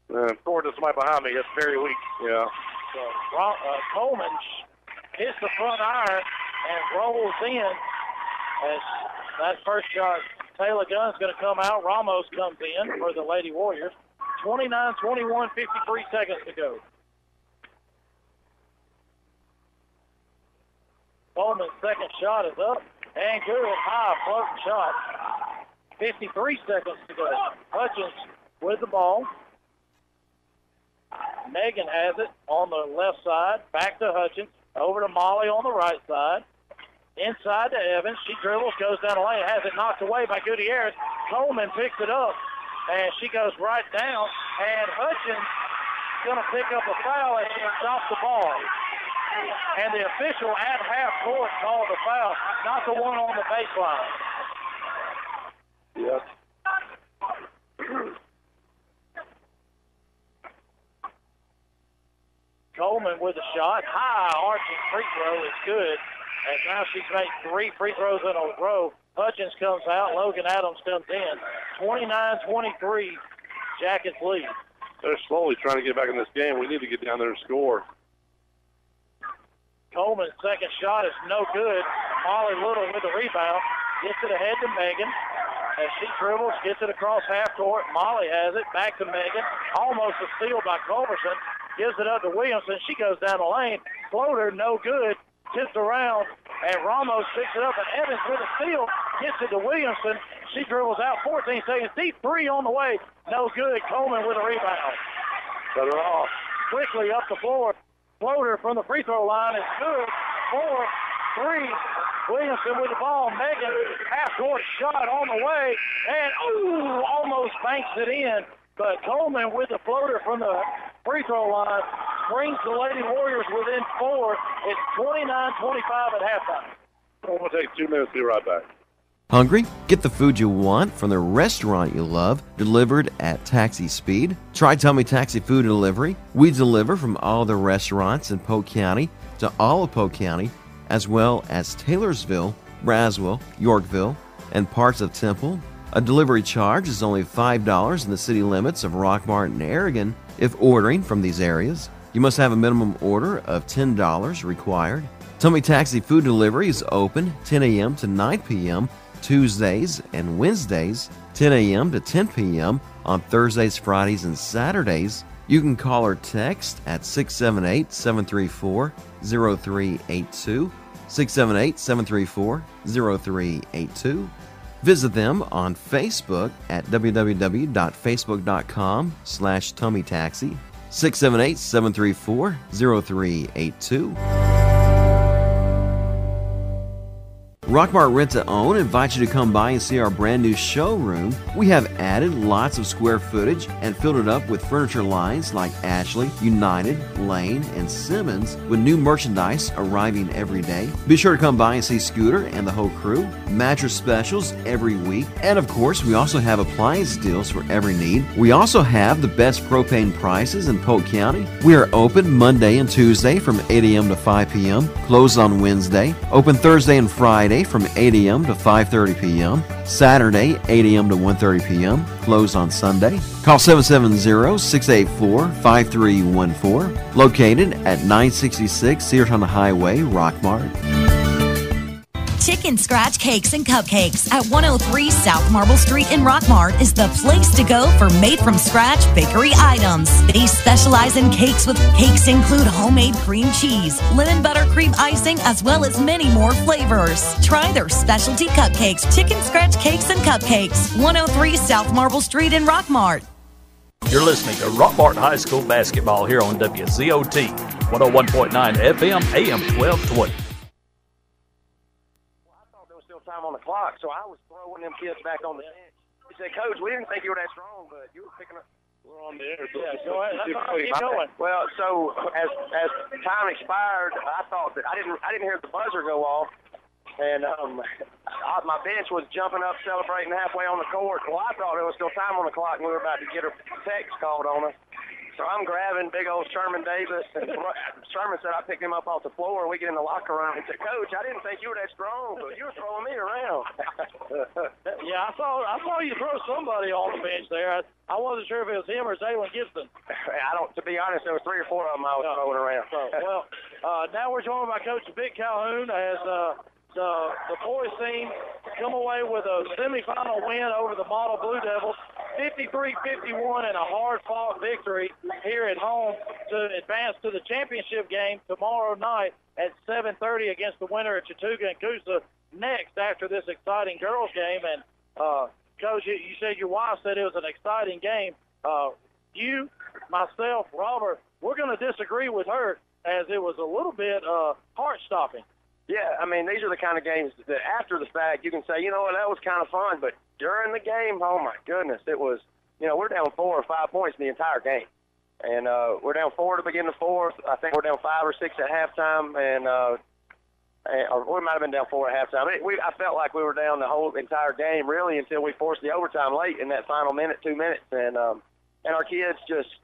S3: According to somebody behind me, that's very weak. Yeah.
S2: So Coleman hits the front iron and rolls in. As that first shot, Taylor Gunn's going to come out. Ramos comes in for the Lady Warriors. 29-21, 53 seconds to go. Coleman's second shot is up and good. High floating shot. 53 seconds to go. Hutchins with the ball. Megan has it on the left side. Back to Hutchins. Over to Molly on the right side. Inside to Evans. She dribbles, goes down the lane, has it knocked away by Gutierrez. Coleman picks it up, and she goes right down. And Hutchins is going to pick up a foul as she stops the ball. And the official at half court called the foul, not the one on the baseline.
S3: Yes.
S2: Coleman with a shot. High arching free throw is good. And now she's made 3 free throws in a row. Hutchins comes out. Logan Adams comes in. 29-23, Jackets lead.
S3: They're slowly trying to get back in this game. We need to get down there and score.
S2: Coleman's second shot is no good. Molly Little with the rebound. Gets it ahead to Megan. As she dribbles, gets it across half court. Molly has it. Back to Megan. Almost a steal by Culberson. Gives it up to Williamson. She goes down the lane. Floater, no good. Tipped around, and Ramos picks it up, and Evans with a steal. Gets it to Williamson. She dribbles out 14 seconds. Deep 3 on the way. No good. Coleman with a rebound.
S3: Cut her off.
S2: Quickly up the floor. Floater from the free throw line is good. 4-3. Williamson with the ball. Megan, half-court shot on the way, and almost banks it in. But Coleman with the floater from the free throw line brings the Lady Warriors within 4. It's 29-25 at halftime.
S3: We're going to take 2 minutes to be right back.
S12: Hungry? Get the food you want from the restaurant you love, delivered at taxi speed. Try Tummy Taxi Food Delivery. We deliver from all the restaurants in Polk County to all of Polk County, as well as Taylorsville, Braswell, Yorkville, and parts of Temple. A delivery charge is only $5 in the city limits of Rockmart and Aragon. If ordering from these areas, you must have a minimum order of $10 required. Tummy Taxi Food Delivery is open 10 a.m. to 9 p.m. Tuesdays and Wednesdays, 10 a.m. to 10 p.m. on Thursdays, Fridays, and Saturdays. You can call or text at 678-734-0382, 678-734-0382. Visit them on Facebook at www.facebook.com/TummyTaxi, 678-734-0382. Rockmart Rent to Own invites you to come by and see our brand new showroom. We have added lots of square footage and filled it up with furniture lines like Ashley, United, Lane, and Simmons, with new merchandise arriving every day. Be sure to come by and see Scooter and the whole crew. Mattress specials every week. And of course, we also have appliance deals for every need. We also have the best propane prices in Polk County. We are open Monday and Tuesday from 8 a.m. to 5 p.m., closed on Wednesday, open Thursday and Friday from 8 a.m. to 5:30 p.m., Saturday 8 a.m. to 1:30 p.m., closed on Sunday. Call 770-684-5314, located at 966 Searton Highway, Rockmart.
S9: Chicken Scratch Cakes and Cupcakes at 103 South Marble Street in Rockmart is the place to go for made-from-scratch bakery items. They specialize in cakes with cakes include homemade cream cheese, lemon buttercream icing, as well as many more flavors. Try their specialty cupcakes, Chicken Scratch Cakes and Cupcakes, 103 South Marble Street in Rockmart.
S11: You're listening to Rockmart High School basketball here on WZOT, 101.9 FM, AM 1220.
S13: Time on the clock, so I was throwing them kids back on the bench. He said, "Coach, we didn't think you were that strong, but you were picking up."
S3: We're on the air.
S2: Yeah, go ahead. That's all right. Keep going.
S13: Well, so as time expired, I thought that I didn't hear the buzzer go off, and my bench was jumping up, celebrating halfway on the court. Well, I thought there was still time on the clock, and we were about to get a text called on us. So I'm grabbing big old Sherman Davis, and Sherman said I picked him up off the floor. We get in the locker room and said, "Coach, I didn't think you were that strong, but you were throwing me around."
S2: Yeah, I saw you throw somebody on the bench there. I wasn't sure if it was him or Zaylon Gibson.
S13: To be honest, there was 3 or 4 of them I was throwing around.
S2: Well, now we're joined by Coach Vic Calhoun as the boys team come away with a semifinal win over the Model Blue Devils, 53-51, and a hard-fought victory here at home to advance to the championship game tomorrow night at 7:30 against the winner of Chattooga and Coosa next after this exciting girls game. And, Coach, you said your wife said it was an exciting game. You, myself, Robert, we're going to disagree with her as it was a little bit heart-stopping.
S13: Yeah, I mean, these are the kind of games that after the fact you can say, you know what, that was kind of fun. But during the game, oh, my goodness, it was, we're down 4 or 5 points the entire game. And we're down 4 to begin the fourth. I think we're down 5 or 6 at halftime. Or we might have been down 4 at halftime. I felt like we were down the whole entire game, really, until we forced the overtime late in that final 2 minutes. And our kids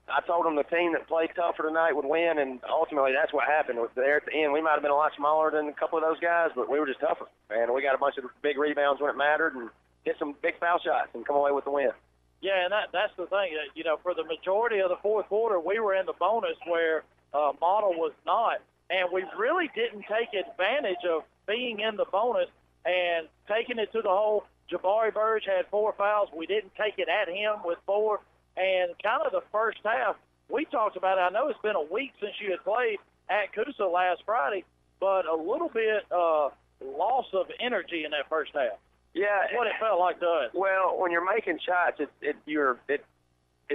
S13: I told them the team that played tougher tonight would win, and ultimately that's what happened. There at the end, we might have been a lot smaller than a couple of those guys, but we were just tougher. And we got a bunch of big rebounds when it mattered and hit some big foul shots and come away with the win.
S2: Yeah, and that's the thing. For the majority of the fourth quarter, we were in the bonus where Model was not. And we really didn't take advantage of being in the bonus and taking it to the hole. Jabari Burge had 4 fouls. We didn't take it at him with 4. And kind of the first half, we talked about it. I know it's been a week since you had played at Coosa last Friday, but a little bit loss of energy in that first half.
S13: Yeah.
S2: That's what it felt like to us.
S13: Well, when you're making shots, it's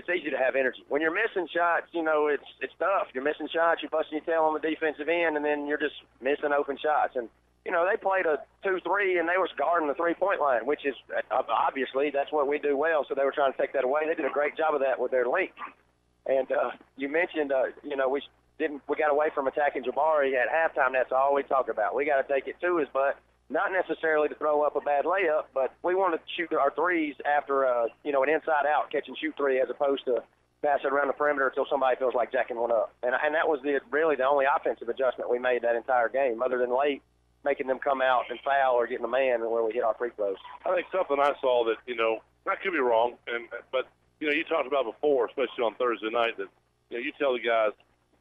S13: easy to have energy. When you're missing shots, it's tough. You're missing shots, you're busting your tail on the defensive end, and then you're just missing open shots. And they played a 2-3, and they were guarding the three-point line, which is obviously that's what we do well. So they were trying to take that away. They did a great job of that with their length. And you mentioned, we got away from attacking Jabari at halftime. That's all we talk about. We got to take it to his butt, not necessarily to throw up a bad layup, but we want to shoot our threes after an inside-out catch-and-shoot three as opposed to pass it around the perimeter until somebody feels like jacking one up. And that was really the only offensive adjustment we made that entire game, other than late making them come out and foul or getting a man where we hit our free throws.
S3: I think something I saw that, I could be wrong, but you talked about before, especially on Thursday night, that you tell the guys,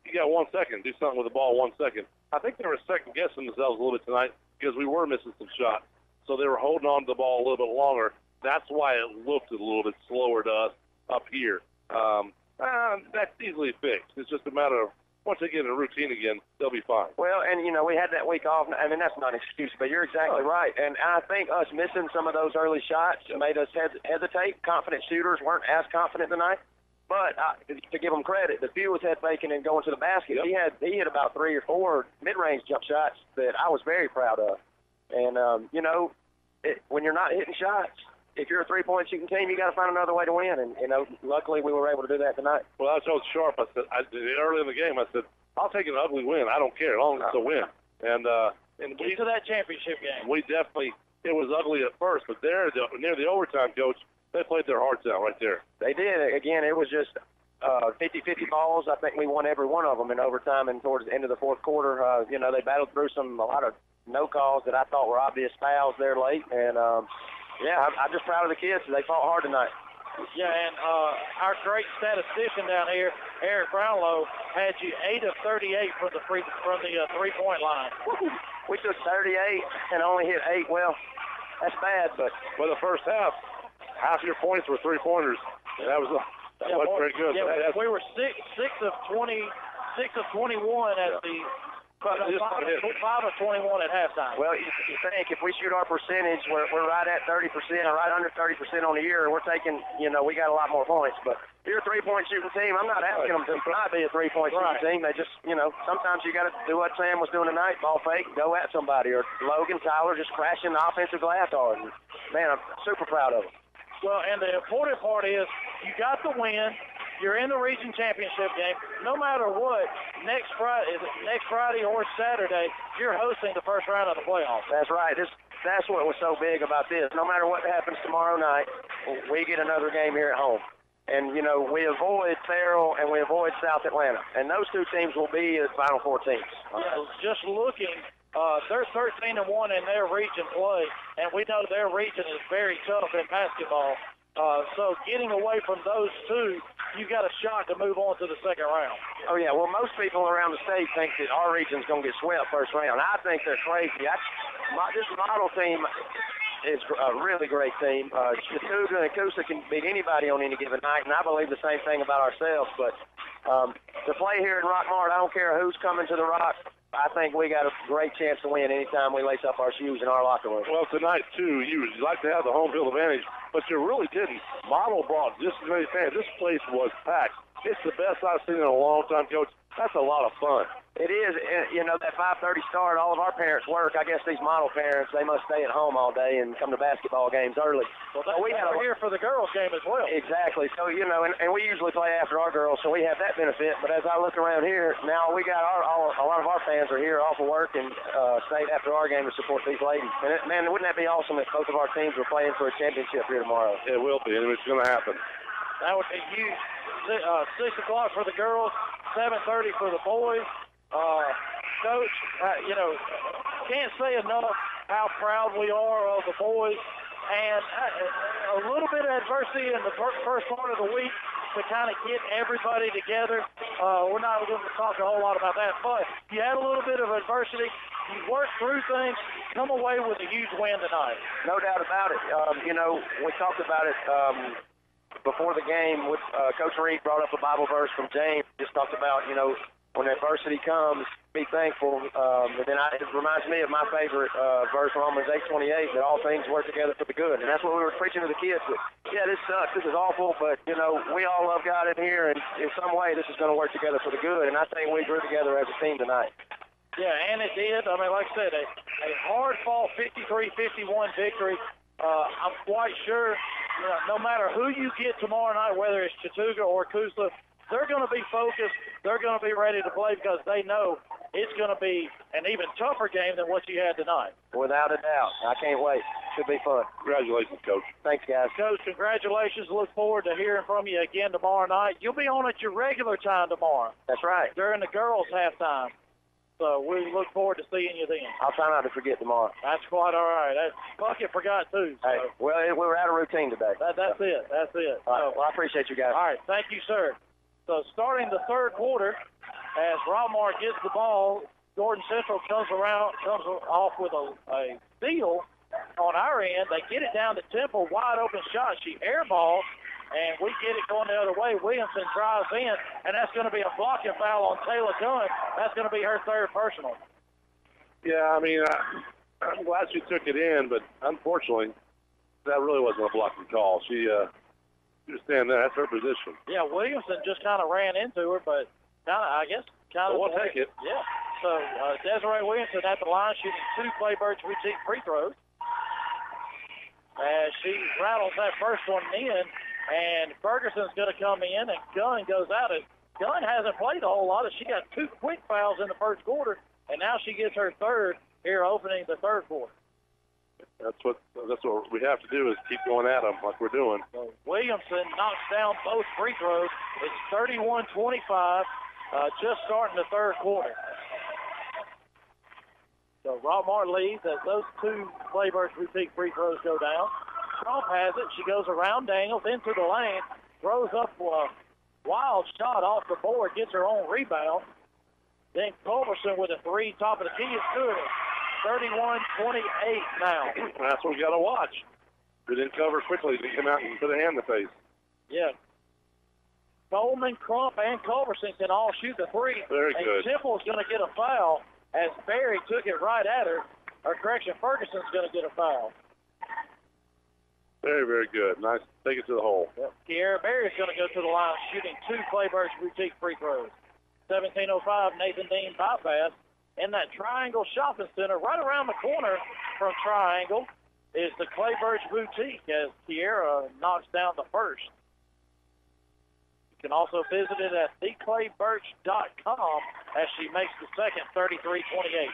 S3: you got 1 second, do something with the ball 1 second. I think they were second-guessing themselves a little bit tonight because we were missing some shots. So they were holding on to the ball a little bit longer. That's why it looked a little bit slower to us up here. That's easily fixed. It's just a matter of once they get in a routine again, they'll be fine.
S13: Well, and, we had that week off. I mean, that's not an excuse, but you're exactly right. And I think us missing some of those early shots made us hesitate. Confident shooters weren't as confident tonight. But to give him credit, the few was head faking and going to the basket. He hit about 3 or 4 mid-range jump shots that I was very proud of. And, when you're not hitting shots, if you're a three-point shooting team, you got to find another way to win. And, luckily we were able to do that tonight.
S3: Well, I told Sharp, I said, early in the game, I said, I'll take an ugly win. I don't care as long as it's a win. And
S2: get to that championship game.
S3: We definitely, it was ugly at first, but near the overtime, Coach, they played their hearts out right there.
S13: They did. Again, it was just 50-50 balls. I think we won every one of them in overtime and towards the end of the fourth quarter. They battled through a lot of no calls that I thought were obvious fouls there late. And, I'm just proud of the kids. They fought hard tonight.
S2: Yeah, and our great statistician down here, Eric Brownlow, had you 8 of 38 from the three-point line.
S13: We took 38 and only hit 8. Well, that's bad, but
S3: for the first half your points were three-pointers. And that was very good.
S2: Yeah, we were 6 of 21 at the 5 of 21 at halftime.
S13: Well, you think if we shoot our percentage, we're right at 30% or right under 30% on the year, and we're taking, we got a lot more points. But if you're a three-point shooting team, I'm not asking them to not be a three-point shooting team. They just, sometimes you got to do what Sam was doing tonight, ball fake, go at somebody, or Logan, Tyler just crashing the offensive glass hard. And, man, I'm super proud of them.
S2: Well, and the important part is you got the win. You're in the region championship game. No matter what, next Friday or Saturday, you're hosting the first round of the playoffs.
S13: That's right. That's what was so big about this. No matter what happens tomorrow night, we get another game here at home. And, we avoid Farrell and we avoid South Atlanta. And those two teams will be the Final Four teams.
S2: Just looking, they're 13-1 in their region play, and we know their region is very tough in basketball. So getting away from those two, you got a shot to move on to the second round.
S13: Oh, yeah. Well, most people around the state think that our region's going to get swept first round. I think they're crazy. This model team is a really great team. Chattooga and Coosa can beat anybody on any given night, and I believe the same thing about ourselves. But to play here in Rockmart, I don't care who's coming to the Rock. I think we got a great chance to win anytime we lace up our shoes in our locker room.
S3: Well, tonight, too, you like to have the home field advantage, but you really didn't. Model brought just as many fans. This place was packed. It's the best I've seen in a long time, Coach. That's a lot of fun.
S13: It is. That 5:30 start, all of our parents work. I guess these model parents, they must stay at home all day and come to basketball games early.
S2: Well, we're here for the girls' game as well.
S13: Exactly. So, and we usually play after our girls, so we have that benefit. But as I look around here, now we got a lot of our fans are here off of work and stayed after our game to support these ladies. And, man, wouldn't that be awesome if both of our teams were playing for a championship here tomorrow?
S3: It will be, and it's going to happen.
S2: That would be huge. 6 o'clock for the girls, 7:30 for the boys. Coach, can't say enough how proud we are of the boys. And a little bit of adversity in the first part of the week to kind of get everybody together. We're not going to talk a whole lot about that, but you had a little bit of adversity. You worked through things, come away with a huge win tonight.
S13: No doubt about it. We talked about it before the game. With Coach Reed brought up a Bible verse from James. Just talked about, when adversity comes, be thankful. And then it reminds me of my favorite verse, Romans 8:28, that all things work together for the good. And that's what we were preaching to the kids. That, yeah, this sucks. This is awful. But, we all love God in here. And in some way, this is going to work together for the good. And I think we grew together as a team tonight.
S2: Yeah, and it did. I mean, like I said, a hard-fought 53-51 victory. I'm quite sure, no matter who you get tomorrow night, whether it's Chattooga or Coosa, they're going to be focused. They're going to be ready to play because they know it's going to be an even tougher game than what you had tonight.
S13: Without a doubt. I can't wait. Should be fun.
S3: Congratulations, Coach.
S13: Thanks, guys.
S2: Coach, congratulations. Look forward to hearing from you again tomorrow night. You'll be on at your regular time tomorrow.
S13: That's right.
S2: During the girls' halftime. So we look forward to seeing you then.
S13: I'll try not to forget tomorrow.
S2: That's quite all right. Bucket forgot too. So.
S13: Hey, well, we were out of routine today.
S2: That's it.
S13: All right. Well, I appreciate you guys.
S2: All right. Thank you, sir. So starting the third quarter, as Rockmart gets the ball, Gordon Central comes off with a steal on our end. They get it down to Temple, wide open shot. She airballs, and we get it going the other way. Williamson drives in, and that's going to be a blocking foul on Taylor Dunn. That's going to be her third personal.
S3: Yeah, I mean, I'm glad she took it in, but unfortunately, that really wasn't a blocking call. She was standing there. That's her position.
S2: Yeah, Williamson just kind of ran into her, but
S3: we'll take it.
S2: Yeah. So Desiree Williamson at the line shooting 2 Clayburgh boutique free throws. As she rattles that first one in, and Ferguson's going to come in, and Gunn goes out. Gunn hasn't played a whole lot. She got 2 quick fouls in the first quarter, and now she gets her third here opening the third quarter.
S3: That's what we have to do is keep going at them like we're doing.
S2: So Williamson knocks down both free throws. It's 31-25, just starting the third quarter. So Rockmart leads as those 2 Clayburgh boutique free throws go down. Trump has it. She goes around Daniels into the lane, throws up a wild shot off the board, gets her own rebound. Then Culberson with a 3, top of the key is good. 31-28 now.
S3: That's what we got to watch. They didn't cover quickly. They come out and put a hand in the face.
S2: Yeah. Coleman, Crump, and Culberson can all shoot the 3.
S3: Very good.
S2: And Temple's going to get a foul as Barry took it right at her. Or correction, Ferguson's going to get a foul.
S3: Very, very good. Nice. Take it to the hole.
S2: Yep. Kiera Barry's going to go to the line shooting 2 Clayburgh boutique free throws. 17:05, Nathan Dean bypass. In that Triangle Shopping Center, right around the corner from Triangle, is the Clayburgh Boutique as Kiera knocks down the first. You can also visit it at theclayburch.com as she makes the second, 33-28.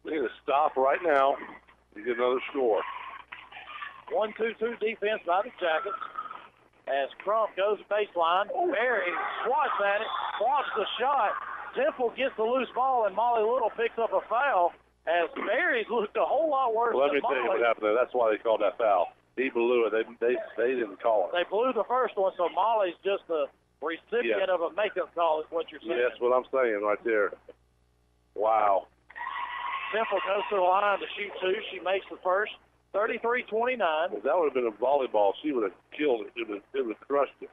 S3: We need to stop right now and get another score.
S2: 1-2-2 defense by the Jackets. As Crump goes baseline, Barry swats at it, blocks the shot. Temple gets the loose ball, and Molly Little picks up a foul as Barry's looked a whole lot worse
S3: Well, let me
S2: than
S3: tell you
S2: Molly.
S3: what happened there. That's why they called that foul. He blew it. They didn't call it.
S2: They blew the first one, so Molly's just the recipient of a makeup call is what you're saying.
S3: Yeah, that's what I'm saying right there. Wow.
S2: Temple goes to the line to shoot 2. She makes the first. 33-29.
S3: If that would have been a volleyball, she would have killed it. It would have crushed it.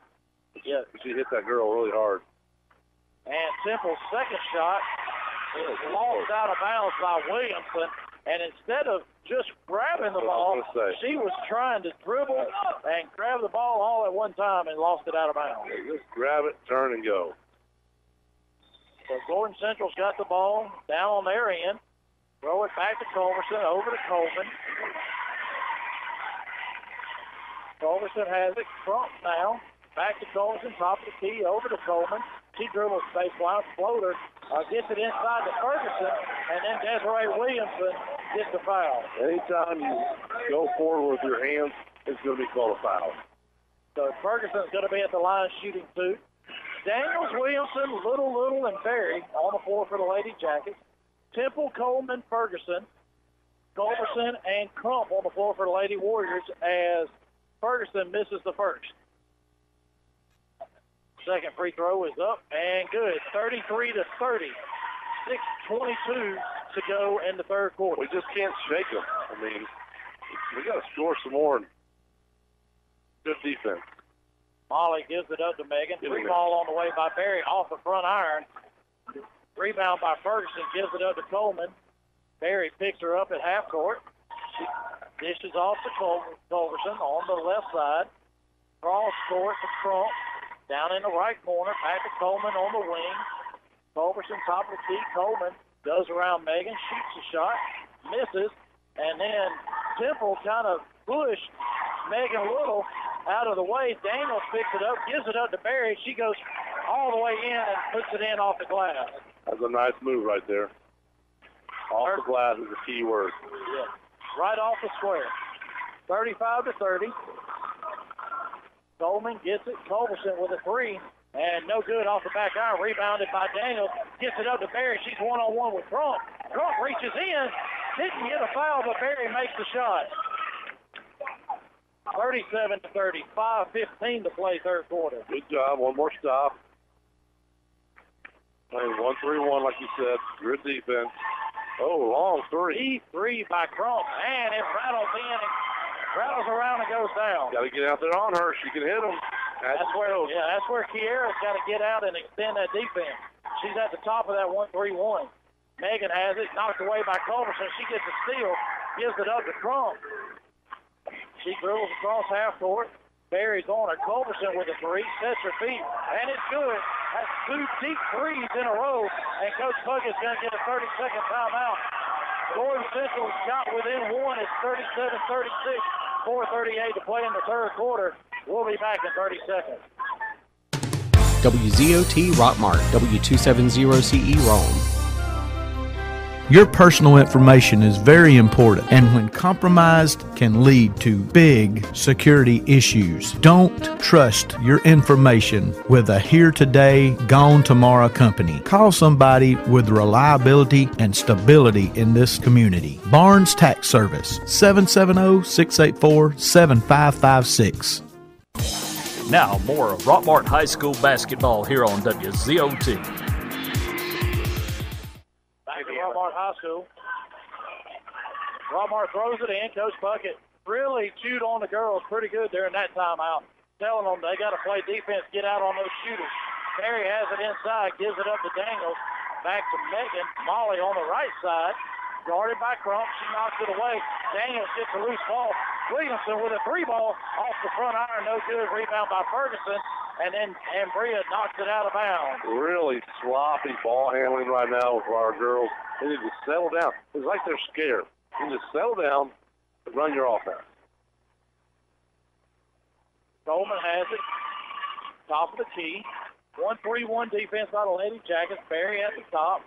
S2: Yeah.
S3: She hit that girl really hard.
S2: And Temple's second shot is lost out of bounds by Williamson. And instead of just grabbing the ball, she was trying to dribble and grab the ball all at one time and lost it out of bounds.
S3: Just grab it, turn, and go.
S2: So Gordon Central's got the ball down on their end. Throw it back to Culberson, over to Coleman. Culberson has it. Crump now. Back to Culberson, top of the key, over to Coleman. She dribbles baseline, floater, gets it inside to Ferguson, and then Desiree Williamson gets the foul.
S3: Anytime you go forward with your hands, it's going to be called a foul.
S2: So Ferguson's going to be at the line shooting 2. Daniels, Williamson, Little, and Berry on the floor for the Lady Jackets. Temple, Coleman, Ferguson, Culberson, and Crump on the floor for the Lady Warriors as Ferguson misses the first. Second free throw is up and good. 33-30. 6:22 to go in the third quarter.
S3: We just can't shake them. I mean, we got to score some more. Good defense.
S2: Molly gives it up to Megan. Free ball on the way by Berry off the front iron. Rebound by Ferguson, gives it up to Coleman. Berry picks her up at half court. She dishes off to Culberson on the left side. Cross court to Crump. Down in the right corner. Back to Coleman on the wing. Culberson top of the key. Coleman goes around Megan, shoots a shot, misses, and then Temple kind of pushed Megan Little out of the way. Daniels picks it up, gives it up to Berry. She goes all the way in and puts it in off the glass.
S3: That's a nice move right there. Off the glass is the key word.
S2: Yeah. Right off the square. 35-30. Coleman gets it. Culberson with a 3. And no good off the back iron. Rebounded by Daniels. Gets it up to Berry. She's one-on-one with Crump. Crump reaches in. Didn't get a foul, but Berry makes the shot. 37-30, 5:15 to play third quarter.
S3: Good job. One more stop. Playing 1-3-1, like you said. Good defense. Oh, long three.
S2: Three by Crump, and it rattles in and rattles around and goes down.
S3: Got to get out there on her. She can hit them.
S2: That's where Kiera's got to get out and extend that defense. She's at the top of that 1-3-1. Megan has it, knocked away by Culberson. She gets a steal, gives it up to Crump. She dribbles across half court. Barry's on her. Culberson with a three, sets her feet, and it's good. That's two deep threes in a row, and Coach Puckett's going to get a 30-second timeout. Gordon Central got within one. It's 37-36, 4:38 to play in the third quarter. We'll be back in 30 seconds.
S14: WZOT Rockmart, W270CE Rome.
S1: Your personal information is very important, and when compromised, can lead to big security issues. Don't trust your information with a here today, gone tomorrow company. Call somebody with reliability and stability in this community. Barnes Tax Service, 770-684-7556.
S11: Now more of Rockmart High School basketball here on WZOT.
S2: Rockmart High School. Rockmart throws it in. Coach Puckett really chewed on the girls pretty good during that timeout, telling them they got to play defense, get out on those shooters. Perry has it inside, gives it up to Daniels. Back to Megan. Molly on the right side, guarded by Crump. She knocks it away. Daniels gets a loose ball. Williamson with a three ball off the front iron. No good. Rebound by Ferguson. And then Ambria knocks it out of bounds.
S3: Really sloppy ball handling right now for our girls. They need to settle down. It's like they're scared. You need to settle down and run your offense.
S2: Coleman has it. Top of the key. 1-3-1 defense by the Lady Jackets. Barry at the top.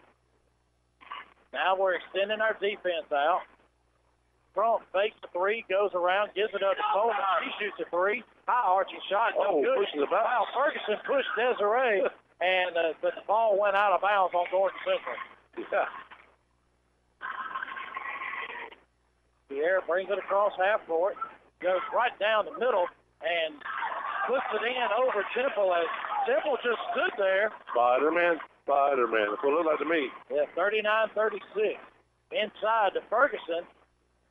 S2: Now we're extending our defense out. Crump fakes the three, goes around, gives it up to Coleman. She shoots a three. High arching shot, no good.
S3: Pushing the bounce.
S2: Ferguson pushed Desiree, and but the ball went out of bounds on Gordon Central.
S3: Yeah.
S2: Pierre brings it across half court, goes right down the middle, and puts it in over Temple as Temple just stood there.
S3: Spider-Man. That's what it looked like to me.
S2: Yeah, 39-36. Inside to Ferguson.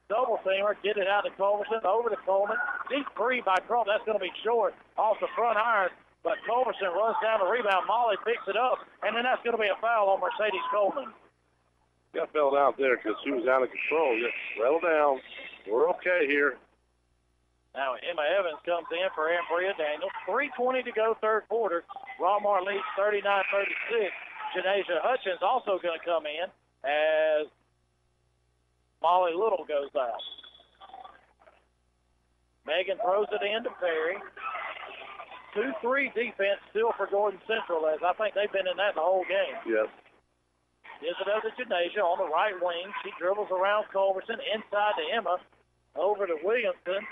S2: Double teamer, get it out to Culberson, over to Coleman. Deep three by Crump. That's going to be short off the front iron, but Culberson runs down the rebound. Molly picks it up, and then that's going to be a foul on Mercedes Coleman.
S3: Got fell down there because she was out of control. Just settle down. We're okay here.
S2: Now Emma Evans comes in for Ambria Daniels. 3:20 to go, third quarter. Rockmart leads 39-36. Janasia Hutchins also going to come in as Molly Little goes out. Megan throws it in to Perry. 2-3 defense still for Gordon Central, as I think they've been in that the whole game.
S3: Yes.
S2: Gives it up to Janasia on the right wing. She dribbles around Culberson, inside to Emma, over to Williamson.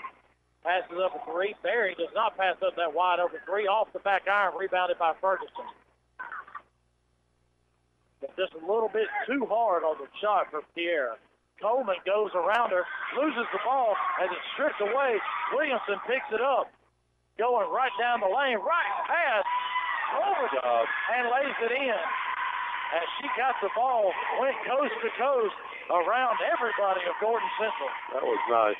S2: Passes up a three. Barry does not pass up that wide open three. Off the back iron, rebounded by Ferguson. But just a little bit too hard on the shot for Pierre. Coleman goes around her, loses the ball as it's stripped away. Williamson picks it up, going right down the lane, right past over and lays it in. As she got the ball, went coast to coast around everybody of Gordon Central.
S3: That was nice.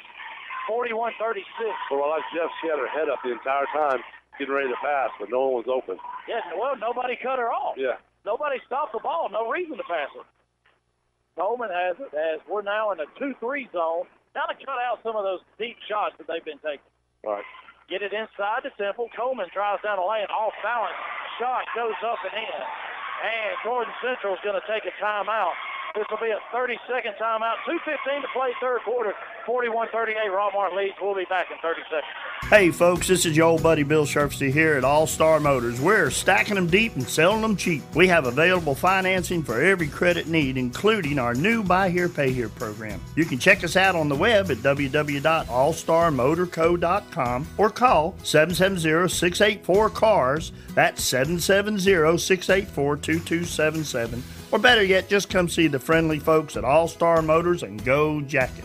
S2: 41-36.
S3: Well, like Jeff, she had her head up the entire time getting ready to pass, but no one was open.
S2: Yeah, well, nobody cut her off.
S3: Yeah.
S2: Nobody stopped the ball. No reason to pass it. Coleman has it as we're now in a 2-3 zone. Now to cut out some of those deep shots that they've been taking.
S3: All right.
S2: Get it inside the Temple. Coleman drives down the lane. Off balance. Shot goes up and in. And Gordon Central is going to take a timeout. This will be a 30-second timeout. 2:15 to play third quarter. 41-38. Rockmart leads. We'll be back in 30 seconds.
S4: Hey folks, this is your old buddy Bill Sharpsty here at All Star Motors. We're stacking them deep and selling them cheap. We have available financing for every credit need, including our new Buy Here, Pay Here program. You can check us out on the web at www.allstarmotorco.com or call 770-684-CARS. That's 770-684-2277. Or better yet, just come see the friendly folks at All Star Motors and go Jacket.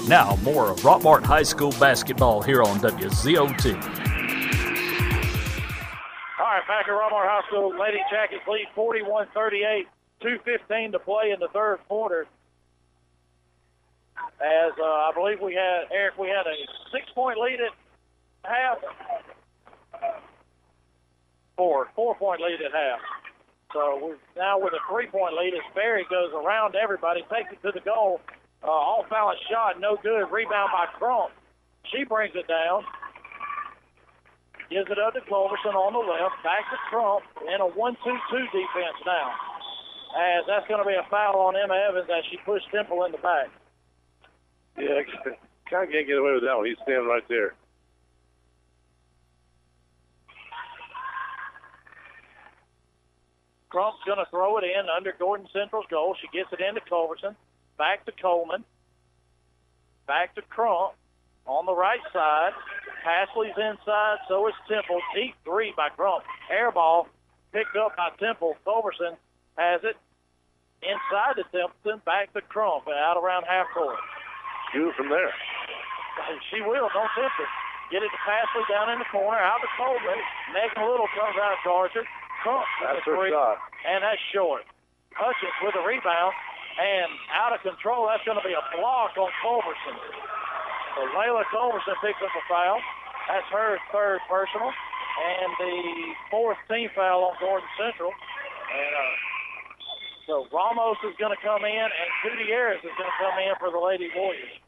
S11: Now, more of Rockmart High School basketball here on WZOT.
S2: All right, back at Rockmart High School, Lady Jackets lead 41-38, 2:15 to play in the third quarter. As I believe we had a 6-point lead at half. 4-point lead at half. So we're now with a 3-point lead as Berry goes around everybody, takes it to the goal. Off-balance shot, no good. Rebound by Crump. She brings it down. Gives it up to Culverson on the left. Back to Crump in a 1-2-2 defense now. As that's going to be a foul on Emma Evans as she pushed Temple in the back.
S3: Yeah, kind of can't get away with that one. He's standing right there.
S2: Crump's going to throw it in under Gordon Central's goal. She gets it into Culverson. Back to Coleman. Back to Crump on the right side. Pasley's inside, so is Temple. Deep three by Crump. Air ball picked up by Temple. Culverson has it inside to Templeton. Back to Crump out around half court.
S3: Shoot from there.
S2: She will. Don't tempt her. Get it to Pasley down in the corner. Out to Coleman. Megan Little comes out, guards her. Crump.
S3: That's her shot.
S2: And that's short. Hutchins with a rebound. And out of control. That's going to be a block on Culverson. So Layla Culverson picks up a foul. That's her third personal. And the fourth team foul on Gordon Central. And so Ramos is going to come in, and Gutierrez is going to come in for the Lady Warriors.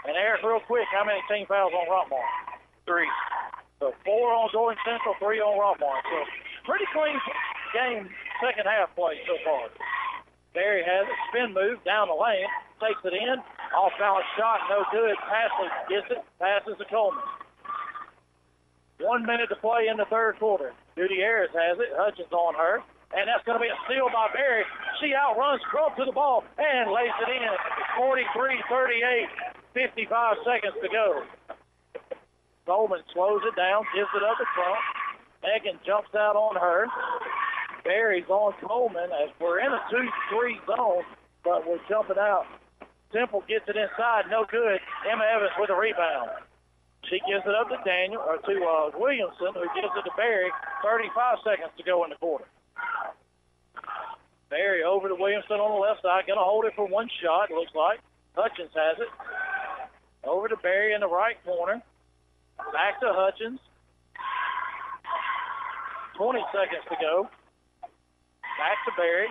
S2: And Eric, real quick, how many team fouls on Rockmart? 3. So 4 on Gordon Central, 3 on Rockmart. So pretty clean game, second half play so far. Berry has it, spin move down the lane, takes it in, off balance shot, no good. Pasley gets it, passes to Coleman. 1 minute to play in the third quarter. Gutierrez has it, Hutchins on her, and that's going to be a steal by Berry. She outruns Crump to the ball and lays it in. 43-38, 55 seconds to go. Coleman slows it down, gives it up to Crump. Megan jumps out on her. Berry's on Coleman as we're in a 2-3 zone, but we're jumping out. Temple gets it inside, no good. Emma Evans with a rebound. She gives it up to Williamson, who gives it to Berry. 35 seconds to go in the quarter. Berry over to Williamson on the left side, going to hold it for one shot, looks like. Hutchins has it. Over to Berry in the right corner. Back to Hutchins. 20 seconds to go. Back to Berry.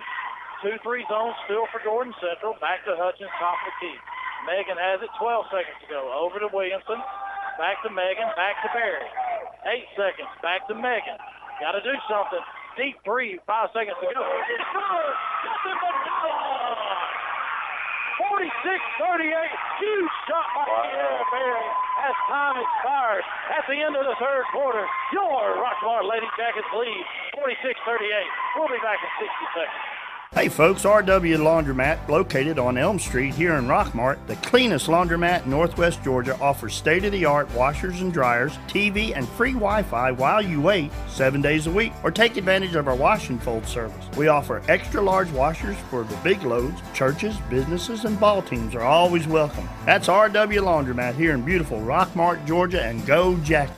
S2: 2-3 zone still for Gordon Central. Back to Hutchins, top of the key. Megan has it, 12 seconds to go. Over to Williamson. Back to Megan. Back to Berry. 8 seconds. Back to Megan. Got to do something. Deep three, 5 seconds to go. 46-38. Huge shot by Berry as time expired at the end of the third quarter. Your Rockmart Lady Jackets lead 46-38. We'll be back in 60 seconds.
S4: Hey folks, RW Laundromat, located on Elm Street here in Rockmart, the cleanest laundromat in Northwest Georgia, offers state-of-the-art washers and dryers, TV, and free Wi-Fi while you wait 7 days a week, or take advantage of our wash and fold service. We offer extra large washers for the big loads. Churches, businesses, and ball teams are always welcome. That's RW Laundromat here in beautiful Rockmart, Georgia, and go Jackets.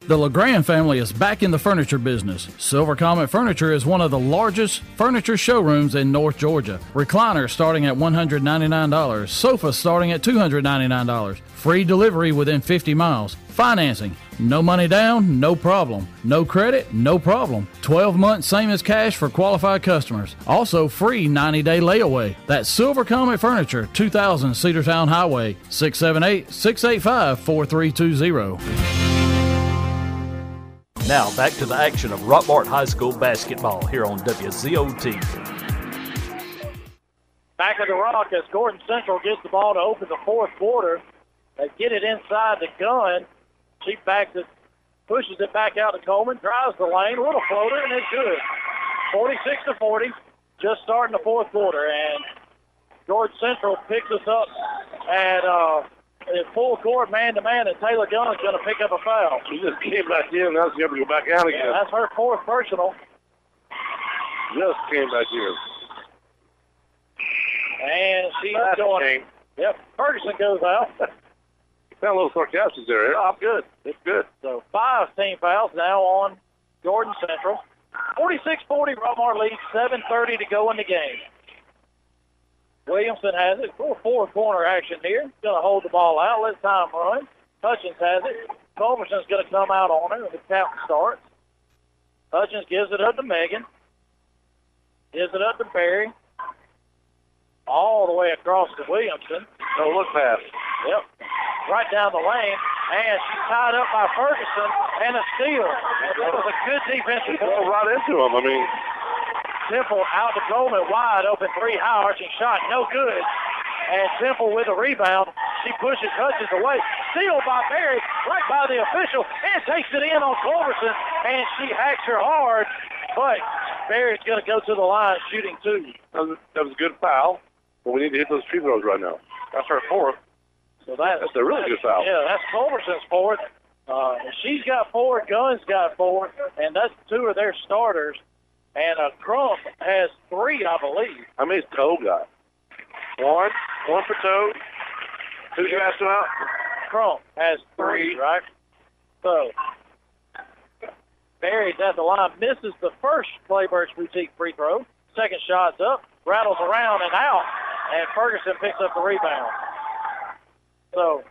S15: The LeGrand family is back in the furniture business. Silver Comet Furniture is one of the largest furniture showrooms in North Georgia. Recliners starting at $199. Sofas starting at $299. Free delivery within 50 miles. Financing. No money down, no problem. No credit, no problem. 12 months, same as cash for qualified customers. Also free 90-day layaway. That's Silver Comet Furniture, 2000 Cedartown Highway, 678-685-4320.
S11: Now back to the action of Rockmart High School basketball here on WZOT.
S2: Back at the Rock as Gordon Central gets the ball to open the fourth quarter. They get it inside the gun. She backs it, pushes it back out to Coleman, drives the lane, a little floater, and it's good. 46-40, just starting the fourth quarter. And Gordon Central picks us up at full court, man-to-man, and Taylor Gunn's going to pick up a foul.
S3: She just came back in, and now she's going to go back out again.
S2: Yeah, that's her fourth personal.
S3: just came back here.
S2: And she's
S3: That's
S2: going.
S3: game.
S2: Yep, Ferguson goes out.
S3: Sound a little sarcastic there. I'm good. It's good.
S2: So 5 team fouls now on Gordon Central. 46-40, Rockmart leads, 7:30 to go in the game. Williamson has it. Four-corner action here. Going to hold the ball out, let time run. Hutchins has it. Culberson's going to come out on it when the count starts. Hutchins gives it up to Megan. Gives it up to Barry. All the way across to Williamson.
S3: No look pass.
S2: Yep. Right down the lane. And she's tied up by Ferguson and a steal. And that was a good defensive play.
S3: Right into him. I mean,
S2: Temple out to Coleman, wide open three, high arching shot, no good. And Temple with a rebound. She pushes Hutchins away. Steal by Barry, right by the official, and takes it in on Culberson. And she hacks her hard, but Barry's going to go to the line shooting 2.
S3: That was a good foul, but we need to hit those free throws right now. That's her 4th.
S2: So that's
S3: a really good foul.
S2: Yeah, that's Culberson's 4th. She's got 4, Gunn's got 4, and that's 2 of their starters. And Crump has 3, I believe.
S3: How many's Toe got? 1 for Toe. Who's you asking out?
S2: Crump has 3, right? So Barry's at the line, misses the first Playbirds Boutique free throw. Second shot's up, rattles around and out, and Ferguson picks up the rebound. So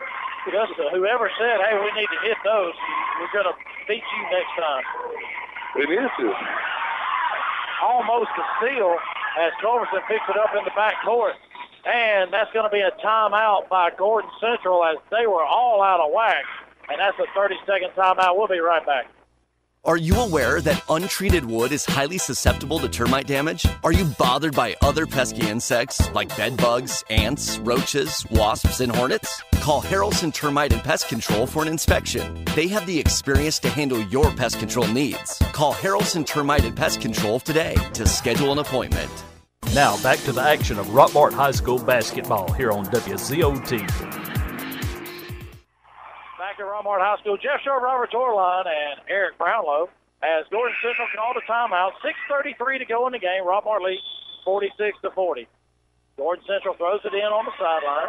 S2: just whoever said, hey, we need to hit those, we're going to beat you next time.
S3: We need to.
S2: Almost a steal as Culberson picks it up in the back court. And that's going to be a timeout by Gordon Central as they were all out of whack. And that's a 30-second timeout. We'll be right back.
S16: Are you aware that untreated wood is highly susceptible to termite damage? Are you bothered by other pesky insects like bed bugs, ants, roaches, wasps, and hornets? Call Harrelson Termite and Pest Control for an inspection. They have the experience to handle your pest control needs. Call Harrelson Termite and Pest Control today to schedule an appointment.
S11: Now back to the action of Rockmart High School basketball here on WZOT.
S2: Back at Rockmart High School, Jeff Short, Robert Torline, and Eric Brownlow as Gordon Central called a timeout. 6:33 to go in the game. Rockmart leads 46-40. Gordon Central throws it in on the sideline.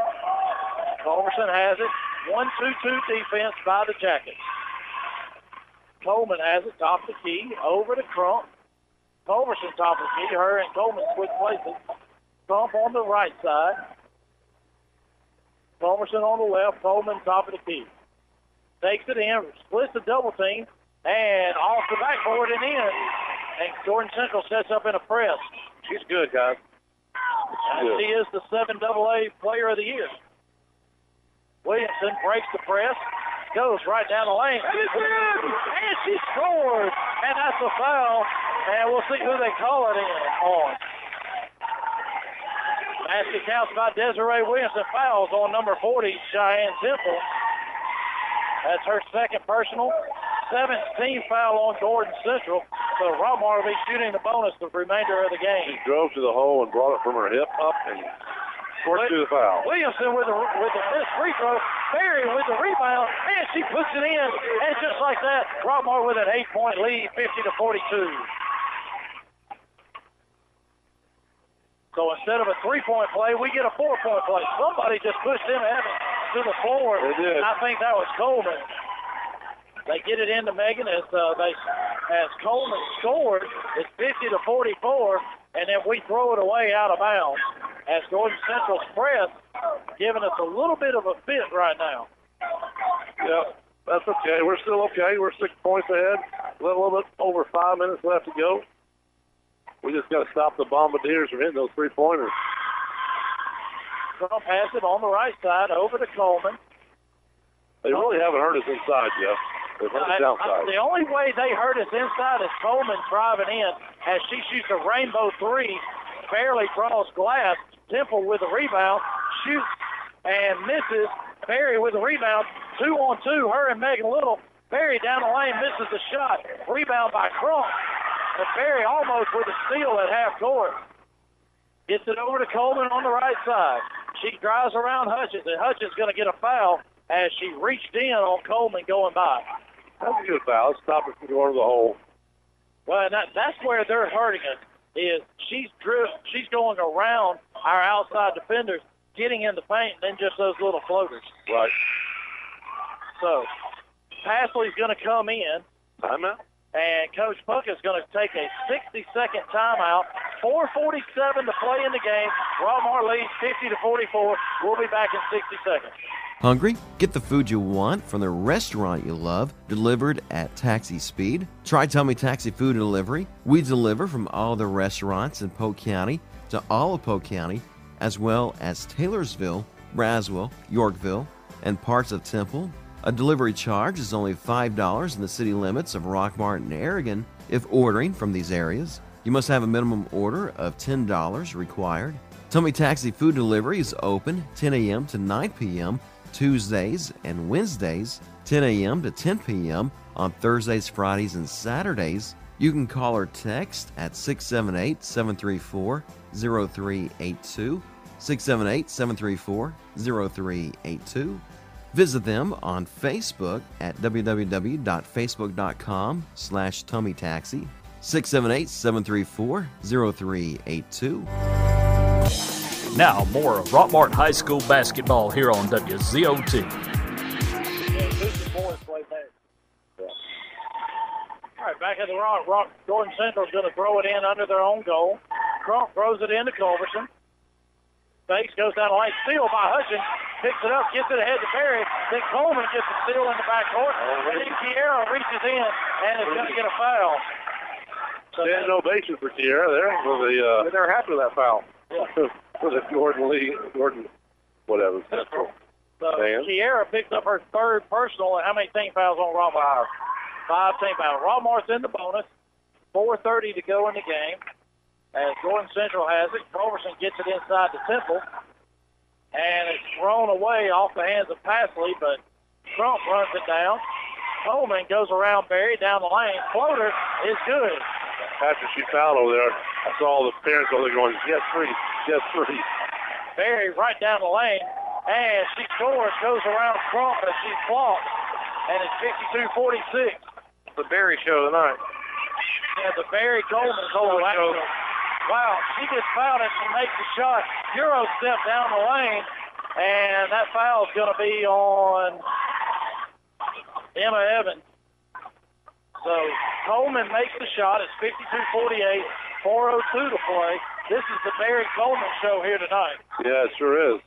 S2: Culberson has it. 1-2-2 defense by the Jackets. Coleman has it, top of the key, over to Crump. Culberson top of the key. Her and Coleman switch places. Crump on the right side. Culberson on the left. Coleman top of the key. Takes it in, splits the double team, and off the backboard and in. And Gordon Central sets up in a press.
S3: She's good, guys.
S2: And she is the 7AA Player of the Year. Williamson breaks the press, goes right down the lane, and she scores, and that's a foul, and we'll see who they call it in on. Basket counts by Desiree Williamson. Fouls on number 40, Cheyenne Temple. That's her second personal. 17th foul on Gordon Central. So Rockmart will be shooting the bonus the remainder of the game.
S3: She drove to the hole and brought it from her hip up and forced to the foul.
S2: Williamson with the missed free throw. Barry with the rebound, and she puts it in. And just like that, Rockmart with an 8-point lead, 50-42. So instead of a 3-point play, we get a 4-point play. Somebody just pushed them Evans to the floor.
S3: They did.
S2: I think that was Coleman. They get it into Megan as Coleman scored. It's 50-44, and then we throw it away out of bounds. As Gordon Central's press giving us a little bit of a fit right now.
S3: Yeah, that's okay. We're still okay. We're 6 points ahead. A little bit over 5 minutes left to go. We just got to stop the Bombardiers from hitting those 3-pointers.
S2: Trump has it on the right side over to Coleman.
S3: They really haven't hurt us inside, Jeff. They've hurt us outside.
S2: The only way they hurt us inside is Coleman driving in as she shoots a rainbow 3, barely draws glass. Temple with a rebound, shoots and misses. Barry with a rebound, 2-on-2, her and Megan Little. Barry down the lane, misses the shot. Rebound by Crump. And Barry almost with a steal at half court. Gets it over to Coleman on the right side. She drives around Hutchins, and Hutchins is going to get a foul as she reached in on Coleman going by.
S3: That's a good foul. Stop it from going to the hole.
S2: Well, that's where they're hurting us. is she's going around our outside defenders, getting in the paint, and then just those little floaters.
S3: Right.
S2: So Pasley's going to come in.
S3: Timeout.
S2: And Coach Puck is going to take a 60-second timeout. 4:47 to play in the game. Rockmart leads 50-44. We'll be back in 60 seconds.
S12: Hungry? Get the food you want from the restaurant you love, delivered at taxi speed. Try Tummy Taxi Food Delivery. We deliver from all the restaurants in Polk County to all of Polk County, as well as Taylorsville, Braswell, Yorkville, and parts of Temple. A delivery charge is only $5 in the city limits of Rockmart and Aragon if ordering from these areas. You must have a minimum order of $10 required. Tummy Taxi Food Delivery is open 10 a.m. to 9 p.m. Tuesdays and Wednesdays, 10 a.m. to 10 p.m. on Thursdays, Fridays, and Saturdays. You can call or text at 678-734-0382, 678-734-0382. Visit them on Facebook at www.facebook.com/TummyTaxi, 678-734-0382.
S11: Now, more of Rockmart High School basketball here on WZOT.
S2: All right, back at the Rock. Jordan Central's going to throw it in under their own goal. Crump throws it into Culberson. Fakes, goes down the lane. Steal by Hutchins. Picks it up, gets it ahead to Berry. Then Coleman gets a steal in the backcourt. And then Kiera reaches in and is going to get a foul.
S3: So there's no basis for Kiera there. They're happy with that foul.
S2: Yeah.
S3: For the Gordon, whatever.
S2: So Kiera picked up her third personal. And how many team fouls on Rockmart? 5 team fouls. Rockmart's in the bonus. 4:30 to go in the game. As Gordon Central has it, Culberson gets it inside the Temple. And it's thrown away off the hands of Pasley, but Crump runs it down. Coleman goes around Berry down the lane. Floater is good.
S3: After she fouled over there, I saw all the parents over there going, yes, three.
S2: Berry right down the lane, and she scores, goes around Crump as she's blocked, and it's 52-46.
S3: The Berry show tonight.
S2: Yeah, the Berry Coleman show. Wow, she gets fouled and she makes the shot. Euro step down the lane, and that foul is going to be on Emma Evans. So Coleman makes the shot. It's 52-48, 4:02 to play. This is the Barry Coleman show here tonight.
S3: Yeah, it sure is.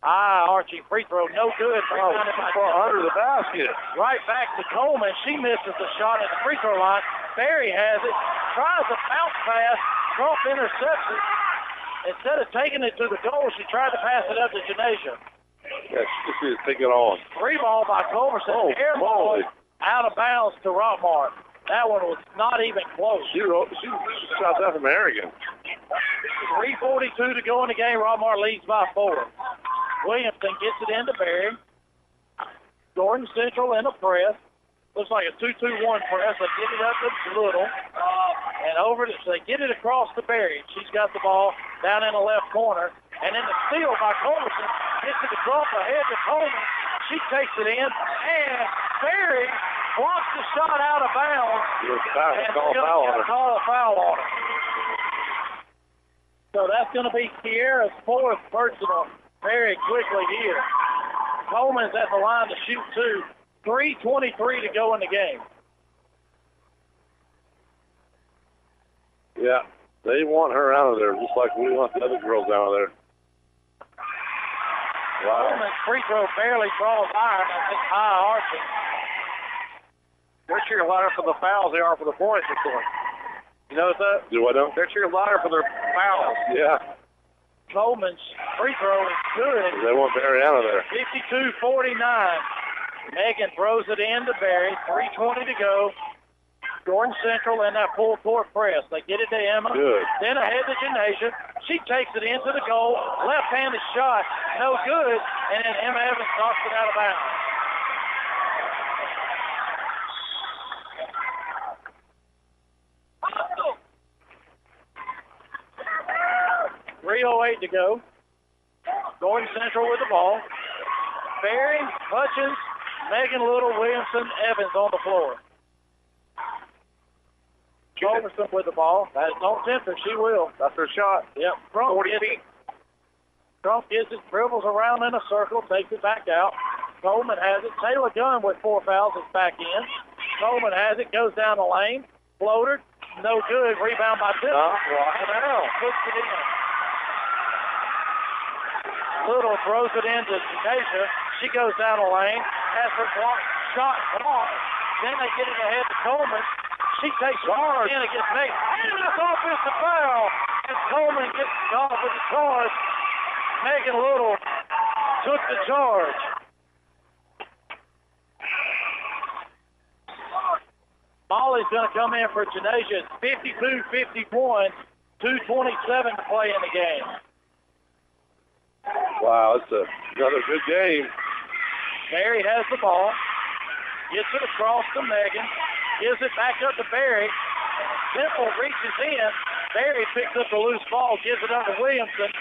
S2: Archie free throw, no good.
S3: Under the basket.
S2: Right back to Coleman. She misses the shot at the free throw line. Barry has it. Tries a bounce pass. Trump intercepts it. Instead of taking it to the goal, she tried to pass it up to Janasia.
S3: Yeah, she just needs to take it on.
S2: Free ball by Culberson. Air ball out of bounds to Rockmart. That one was not even close.
S3: She shot that from Aragon.
S2: 3:42 to go in the game. Rockmart leads by 4. Williamson gets it into Berry. Gordon Central in a press. Looks like a 2-2-1 press. They get it up to Little. And over to, so they get it across to Berry. She's got the ball down in the left corner. And then the steal by Culberson gets it across ahead to Coleman. She takes it in. And Berry blocks the shot out of bounds. And call a foul on it. So that's going to be Kiera's 4th personal very quickly here. Coleman's at the line to shoot 2. 3:23 to go in the game.
S3: Yeah, they want her out of there just like we want the other girls out of there.
S2: Wow. Coleman's free throw barely draws iron. That's high arching.
S3: They're cheering louder for the fouls they are for the points this point. You notice that? Do I know? They're cheering louder for their fouls. Yeah.
S2: Coleman's free throw is good.
S3: They want Barry out of there.
S2: 52-49. Megan throws it in to Barry. 3:20 to go. Gordon Central in that full court press. They get it to Emma.
S3: Good.
S2: Then ahead to Janasia. She takes it into the goal. Left-handed shot. No good. And then Emma Evans knocks it out of bounds. .308 to go. Gordon Central with the ball. Barry, Hutchins, Megan Little, Williamson, Evans on the floor. Culberson with the ball. Don't tempt her. She will.
S3: That's her shot.
S2: Yep. Crump
S3: 40
S2: gets
S3: feet.
S2: it. Crump gets it, dribbles around in a circle, takes it back out. Coleman has it. Taylor Gunn with 4 fouls is back in. Coleman has it, goes down the lane. Floater, no good. Rebound by Dillon. Puts it in. Little throws it into Deja. She goes down the lane, has her shot blocked. Then they get it ahead to Coleman. She takes charge and it gets made. And it's offensive foul. And Coleman gets off with the charge. Megan Little took the charge. Molly's going to come in for Janasia. It's 52-51, 2:27 to play in the game.
S3: Wow, it's another good game.
S2: Barry has the ball. Gets it across to Megan. Gives it back up to Barry. Temple reaches in. Barry picks up the loose ball. Gives it up to Williamson.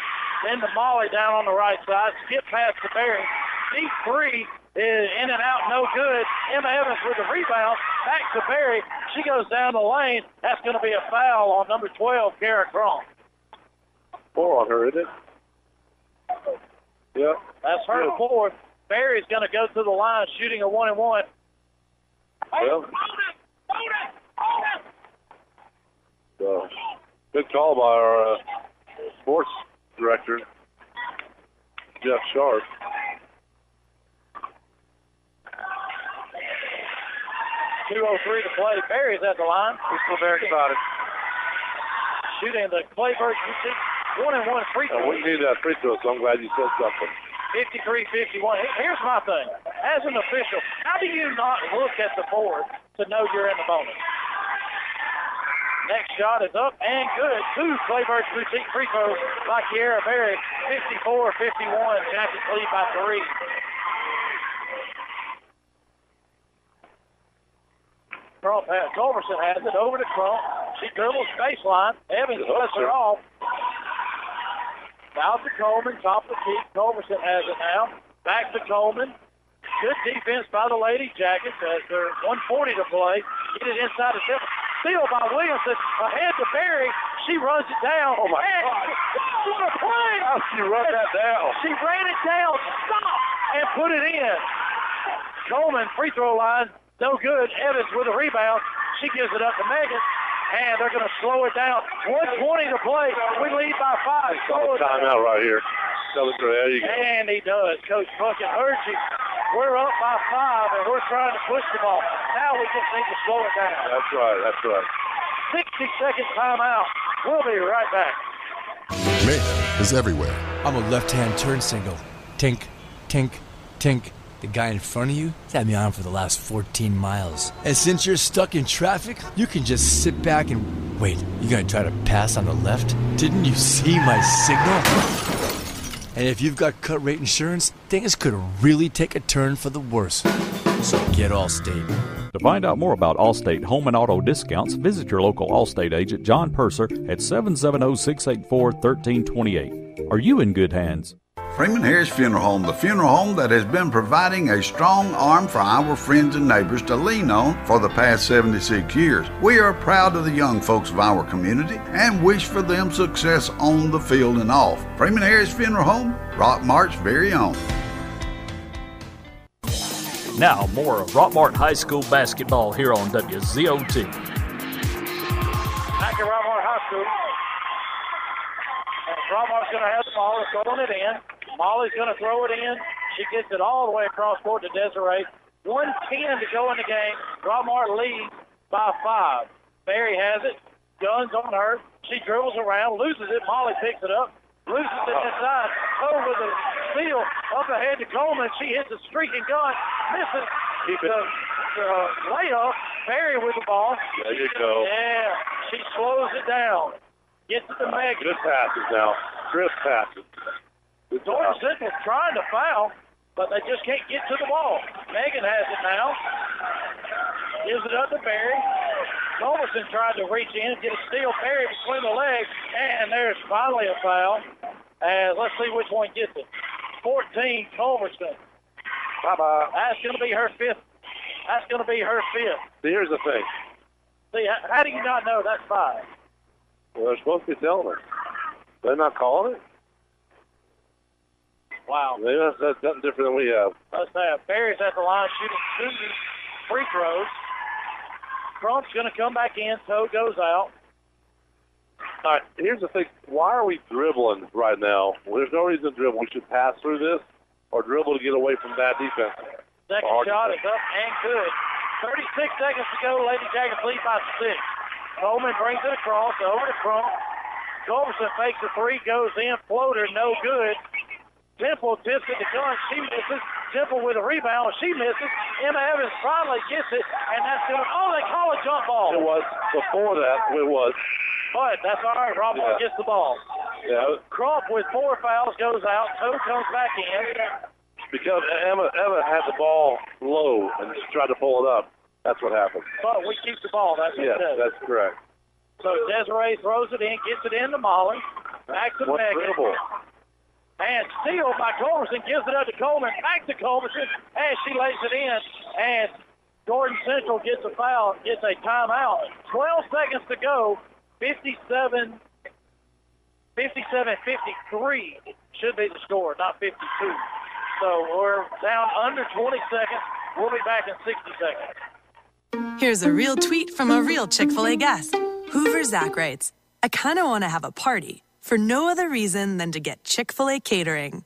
S2: Then to Molly down on the right side. Skip pass to Barry. Deep three is in and out, no good. Emma Evans with the rebound. Back to Barry. She goes down the lane. That's going to be a foul on number 12, Kara Crum.
S3: 4 on her, isn't it? Yep.
S2: That's her 4th. Barry's going to go to the line shooting a 1-and-1.
S3: Well, good call by our sports director, Jeff Sharp. .203 to play. Barry's at the line.
S13: We're still very excited.
S2: Shooting the Clayburgh 1-and-1 free throw.
S3: We need that free throw, so I'm glad you said something.
S2: 53-51. Here's my thing. As an official, how do you not look at the board to know you're in the bonus? Next shot is up and good. 2 Clayburgh boutique free throws by Kiara Berry. 54-51. Jackets lead by 3. Culberson has it over to Crump. She dribbles baseline. Evans cuts her off. Out to Coleman, top of the key. Culberson has it now. Back to Coleman. Good defense by the Lady Jackets as they're 1:40 to play. Get it inside the Temple. Steal by Williamson. Ahead to Barry. She runs it down.
S3: Oh, my God.
S2: What a play.
S3: How she run that down?
S2: She ran it down, stopped, and put it in. Coleman, free throw line. No good. Evans with a rebound. She gives it up to Megan. And they're going to slow it down. 1:20 to play. We lead by 5.
S3: Timeout right here. There you go.
S2: And he does. Coach Bucket heard you. We're up by 5, and we're trying to push the ball. Now we just need to slow it down.
S3: That's right. That's right.
S2: 60-second timeout. We'll be right back.
S17: Mayhem is everywhere.
S18: I'm a left-hand turn single. Tink, tink, tink. The guy in front of you has had me on for the last 14 miles. And since you're stuck in traffic, you can just sit back and wait. You gonna try to pass on the left? Didn't you see my signal? And if you've got cut rate insurance, things could really take a turn for the worse. So get Allstate.
S11: To find out more about Allstate home and auto discounts, visit your local Allstate agent, John Purser, at 770-684-1328. Are you in good hands?
S19: Freeman Harris Funeral Home, the funeral home that has been providing a strong arm for our friends and neighbors to lean on for the past 76 years. We are proud of the young folks of our community and wish for them success on the field and off. Freeman Harris Funeral Home, Rockmart's very own.
S11: Now, more of Rockmart High School basketball here on WZOT.
S2: Back at Rockmart High School. And Rockmart's going to have the ball. They're throwing it in. Molly's going to throw it in. She gets it all the way across court to Desiree. 1:10 to go in the game. Rockmart leads by 5. Barry has it. Guns on her. She dribbles around, loses it. Molly picks it up. Loses it inside. Over the steal. Up ahead to Coleman. She hits a streaking gun. Misses the layup. Barry with the ball.
S3: There you go.
S2: Yeah. She slows it down. Gets it to Megan.
S3: Good passes now. Crisp passes.
S2: Georgia Central's trying to foul, but they just can't get to the ball. Megan has it now. Gives it up to Barry. Culberson tried to reach in and get a steal. Barry between the legs, and there's finally a foul. And let's see which one gets it. 14, Culberson.
S3: Bye-bye.
S2: That's going to be her 5th. That's going to be her 5th.
S3: See, here's the thing.
S2: See, how do you not know that's 5?
S3: Well, they're supposed to be telling us. They're not calling it?
S2: Wow.
S3: Maybe that's nothing different than we have.
S2: Let's have Barry's at the line shooting 2 free throws. Crump's going to come back in. Toe goes out.
S3: All right, here's the thing. Why are we dribbling right now? Well, there's no reason to dribble. We should pass through this or dribble to get away from bad defense.
S2: Second shot is up and good. 36 seconds to go. Lady Jackets lead by 6. Coleman brings it across over to Crump. Culberson fakes a 3, goes in. Floater, no good. Temple tips it to Gunn. She misses. Temple with a rebound. She misses. Emma Evans finally gets it, and that's going. Oh, they call a jump ball.
S3: It was. Before that, it was.
S2: But that's all right. Rockmart gets the ball.
S3: Yeah.
S2: Crump with 4 fouls goes out. Toe comes back in.
S3: Because Emma had the ball low and she tried to pull it up. That's what happened.
S2: But we keep the ball. That's what it does.
S3: That's correct.
S2: So Desiree throws it in, gets it into Molly. Back to Megan.
S3: Dribble?
S2: And steal by Culberson, gives it up to Coleman. Back to Culberson, and she lays it in. And Gordon Central gets a foul, gets a timeout. 12 seconds to go. 57-53 should be the score, not 52. So we're down under 20 seconds. We'll be back in 60 seconds.
S5: Here's a real tweet from a real Chick-fil-A guest. Hoover Zach writes, I kind of want to have a party for no other reason than to get Chick-fil-A catering.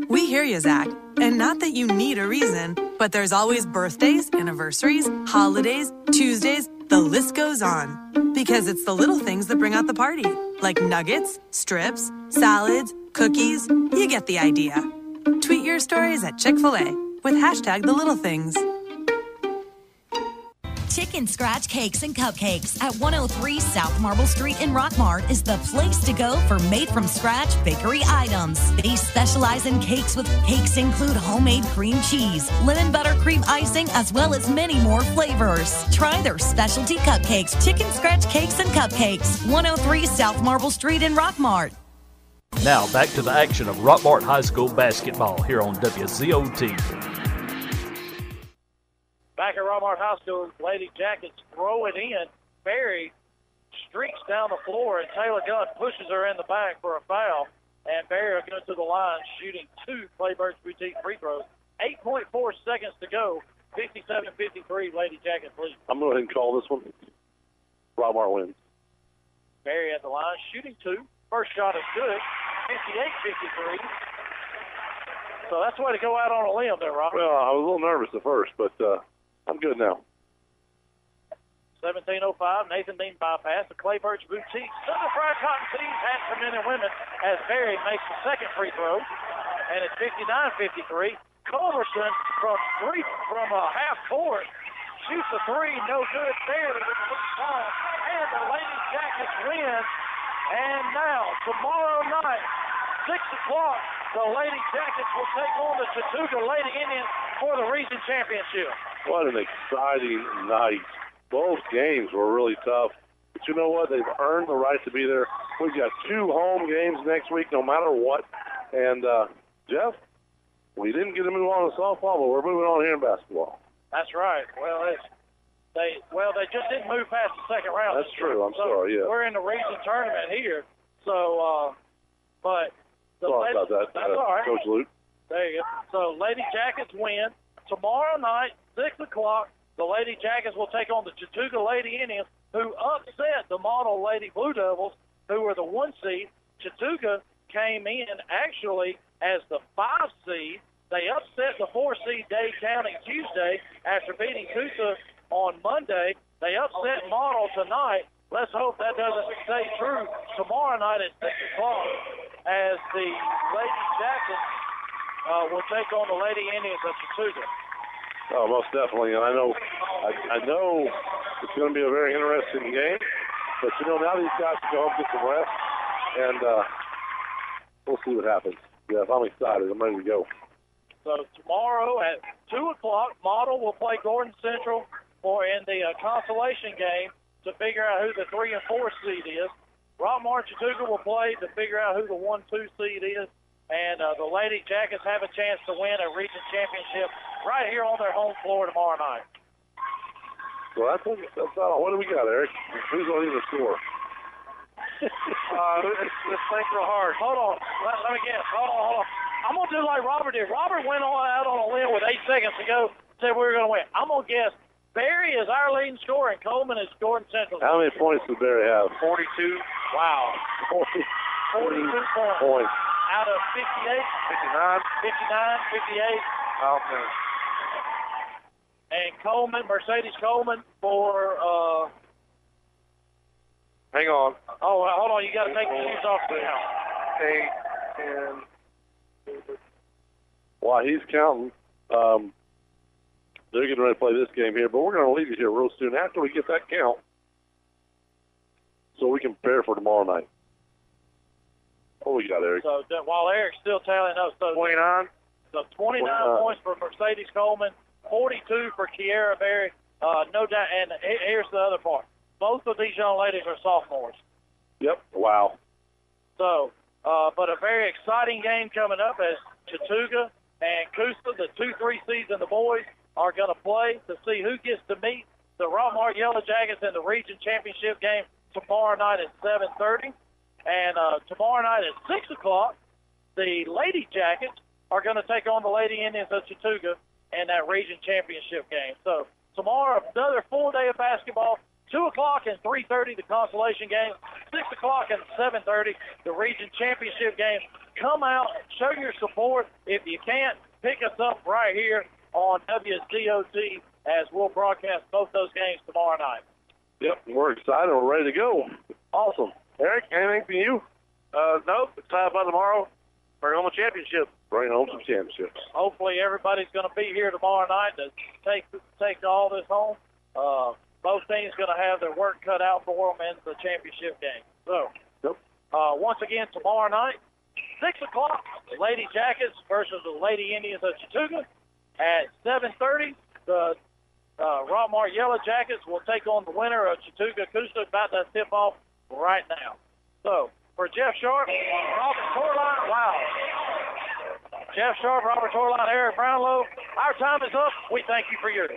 S5: We hear you, Zach. And not that you need a reason, but there's always birthdays, anniversaries, holidays, Tuesdays, the list goes on. Because it's the little things that bring out the party. Like nuggets, strips, salads, cookies. You get the idea. Tweet your stories at Chick-fil-A with hashtag the little things.
S9: Chicken Scratch Cakes and Cupcakes at 103 South Marble Street in Rockmart is the place to go for made-from-scratch bakery items. They specialize in cakes with cakes include homemade cream cheese, lemon buttercream icing, as well as many more flavors. Try their specialty cupcakes, Chicken Scratch Cakes and Cupcakes, 103 South Marble Street in Rockmart.
S11: Now back to the action of Rockmart High School basketball here on WZOT.
S2: Back at Rockmart High School, Lady Jackets throw it in. Barry streaks down the floor, and Taylor Gunn pushes her in the back for a foul. And Barry will go to the line shooting 2 Claybirds Boutique free throws. 8.4 seconds to go. 57-53, Lady Jackets lead.
S3: I'm going to go ahead and call this one. Rockmart wins.
S2: Barry at the line shooting 2. First shot is good. 58-53. So that's the way to go out on a limb there, Robert.
S3: Well, I was a little nervous at first, but I'm good now.
S2: 17:05, Nathan Dean bypass. The Claybirds Boutique Southern Fried Cotton Tees has for men and women as Barry makes the second free throw. And it's 59-53. Culberson from half court shoots a 3, no good. Barry with the ball. And the Lady Jackets win. And now, tomorrow night, 6 o'clock, the Lady Jackets will take on the Chattooga Lady Indians for the region championship.
S3: What an exciting night. Both games were really tough. But you know what? They've earned the right to be there. We've got 2 home games next week, no matter what. And, Jeff, we didn't get to move on to softball, but we're moving on here in basketball.
S2: That's right. Well, they just didn't move past the second round.
S3: That's true. I'm sorry, yeah.
S2: We're in the region tournament here. So, but
S3: sorry about that,
S2: that's all right.
S3: Coach Luke.
S2: There you go. So Lady Jackets win. Tomorrow night, 6 o'clock, the Lady Jackets will take on the Chattooga Lady Indians, who upset the model Lady Blue Devils, who were the 1 seed. Chattooga came in actually as the 5 seed. They upset the 4 seed Dade County Tuesday after beating Coosa on Monday. They upset Model tonight. Let's hope that doesn't stay true tomorrow night at 6 o'clock as the Lady Jackets will take on the Lady Indians of Chattooga.
S3: Oh, most definitely. And I know it's going to be a very interesting game. But, now these guys can go home and get some rest. And we'll see what happens. Yeah, I'm excited. I'm ready to go.
S2: So tomorrow at 2 o'clock, Model will play Gordon Central in the consolation game to figure out who the 3 and 4 seed is. Rockmart Chattooga will play to figure out who the 1-2 seed is. And the Lady Jackets have a chance to win a region championship right here on their home floor tomorrow night.
S3: So that's all. What do we got, Eric? Who's on either score?
S2: Let's think real hard. Hold on. Let me guess. Hold on. I'm going to do like Robert did. Robert went out on a limb with 8 seconds to go, said we were going to win. I'm going to guess Barry is our leading scorer, and Coleman is Gordon Central.
S3: How many points does Barry have?
S2: 42. Wow. 42 points. Out of 58? 59, 58.
S3: Okay.
S2: And Coleman, Mercedes Coleman for,
S3: hang on.
S2: Oh, hold on. You got to take the shoes off now.
S3: 8, 10. While he's counting, they're getting ready to play this game here, but we're going to leave you here real soon after we get that count so we can prepare for tomorrow night. What we got, Eric?
S2: So while Eric's still tallying up, so
S3: 29.
S2: So 29 points for Mercedes Coleman, 42 for Kiara Berry. No doubt. And here's the other part. Both of these young ladies are sophomores.
S3: Yep. Wow.
S2: So, but a very exciting game coming up as Chattooga and Coosa, the 2-3 seeds and the boys, are going to play to see who gets to meet the Rockmart Yellow Jackets in the region championship game tomorrow night at 7:30. And tomorrow night at 6 o'clock, the Lady Jackets are going to take on the Lady Indians of Chattooga in that region championship game. So tomorrow, another full day of basketball. 2 o'clock and 3:30, the consolation game. 6 o'clock and 7:30, the region championship game. Come out, show your support. If you can't, pick us up right here on WZOT as we'll broadcast both those games tomorrow night.
S3: Yep, we're excited. We're ready to go. Awesome. Eric, anything from you?
S2: Nope. Excited about tomorrow. Bring home a championship.
S3: Bring home some championships.
S2: Hopefully everybody's going to be here tomorrow night to take all this home. Both teams going to have their work cut out for them in the championship game. So, once again, tomorrow night, 6 o'clock, Lady Jackets versus the Lady Indians of Chattooga. At 7:30, the Rockmart Yellow Jackets will take on the winner of Chattooga-Coosa. About to tip off right now. So, for Jeff Sharp, Robert Torline, Jeff Sharp, Robert Torline, Eric Brownlow, our time is up. We thank you for yours.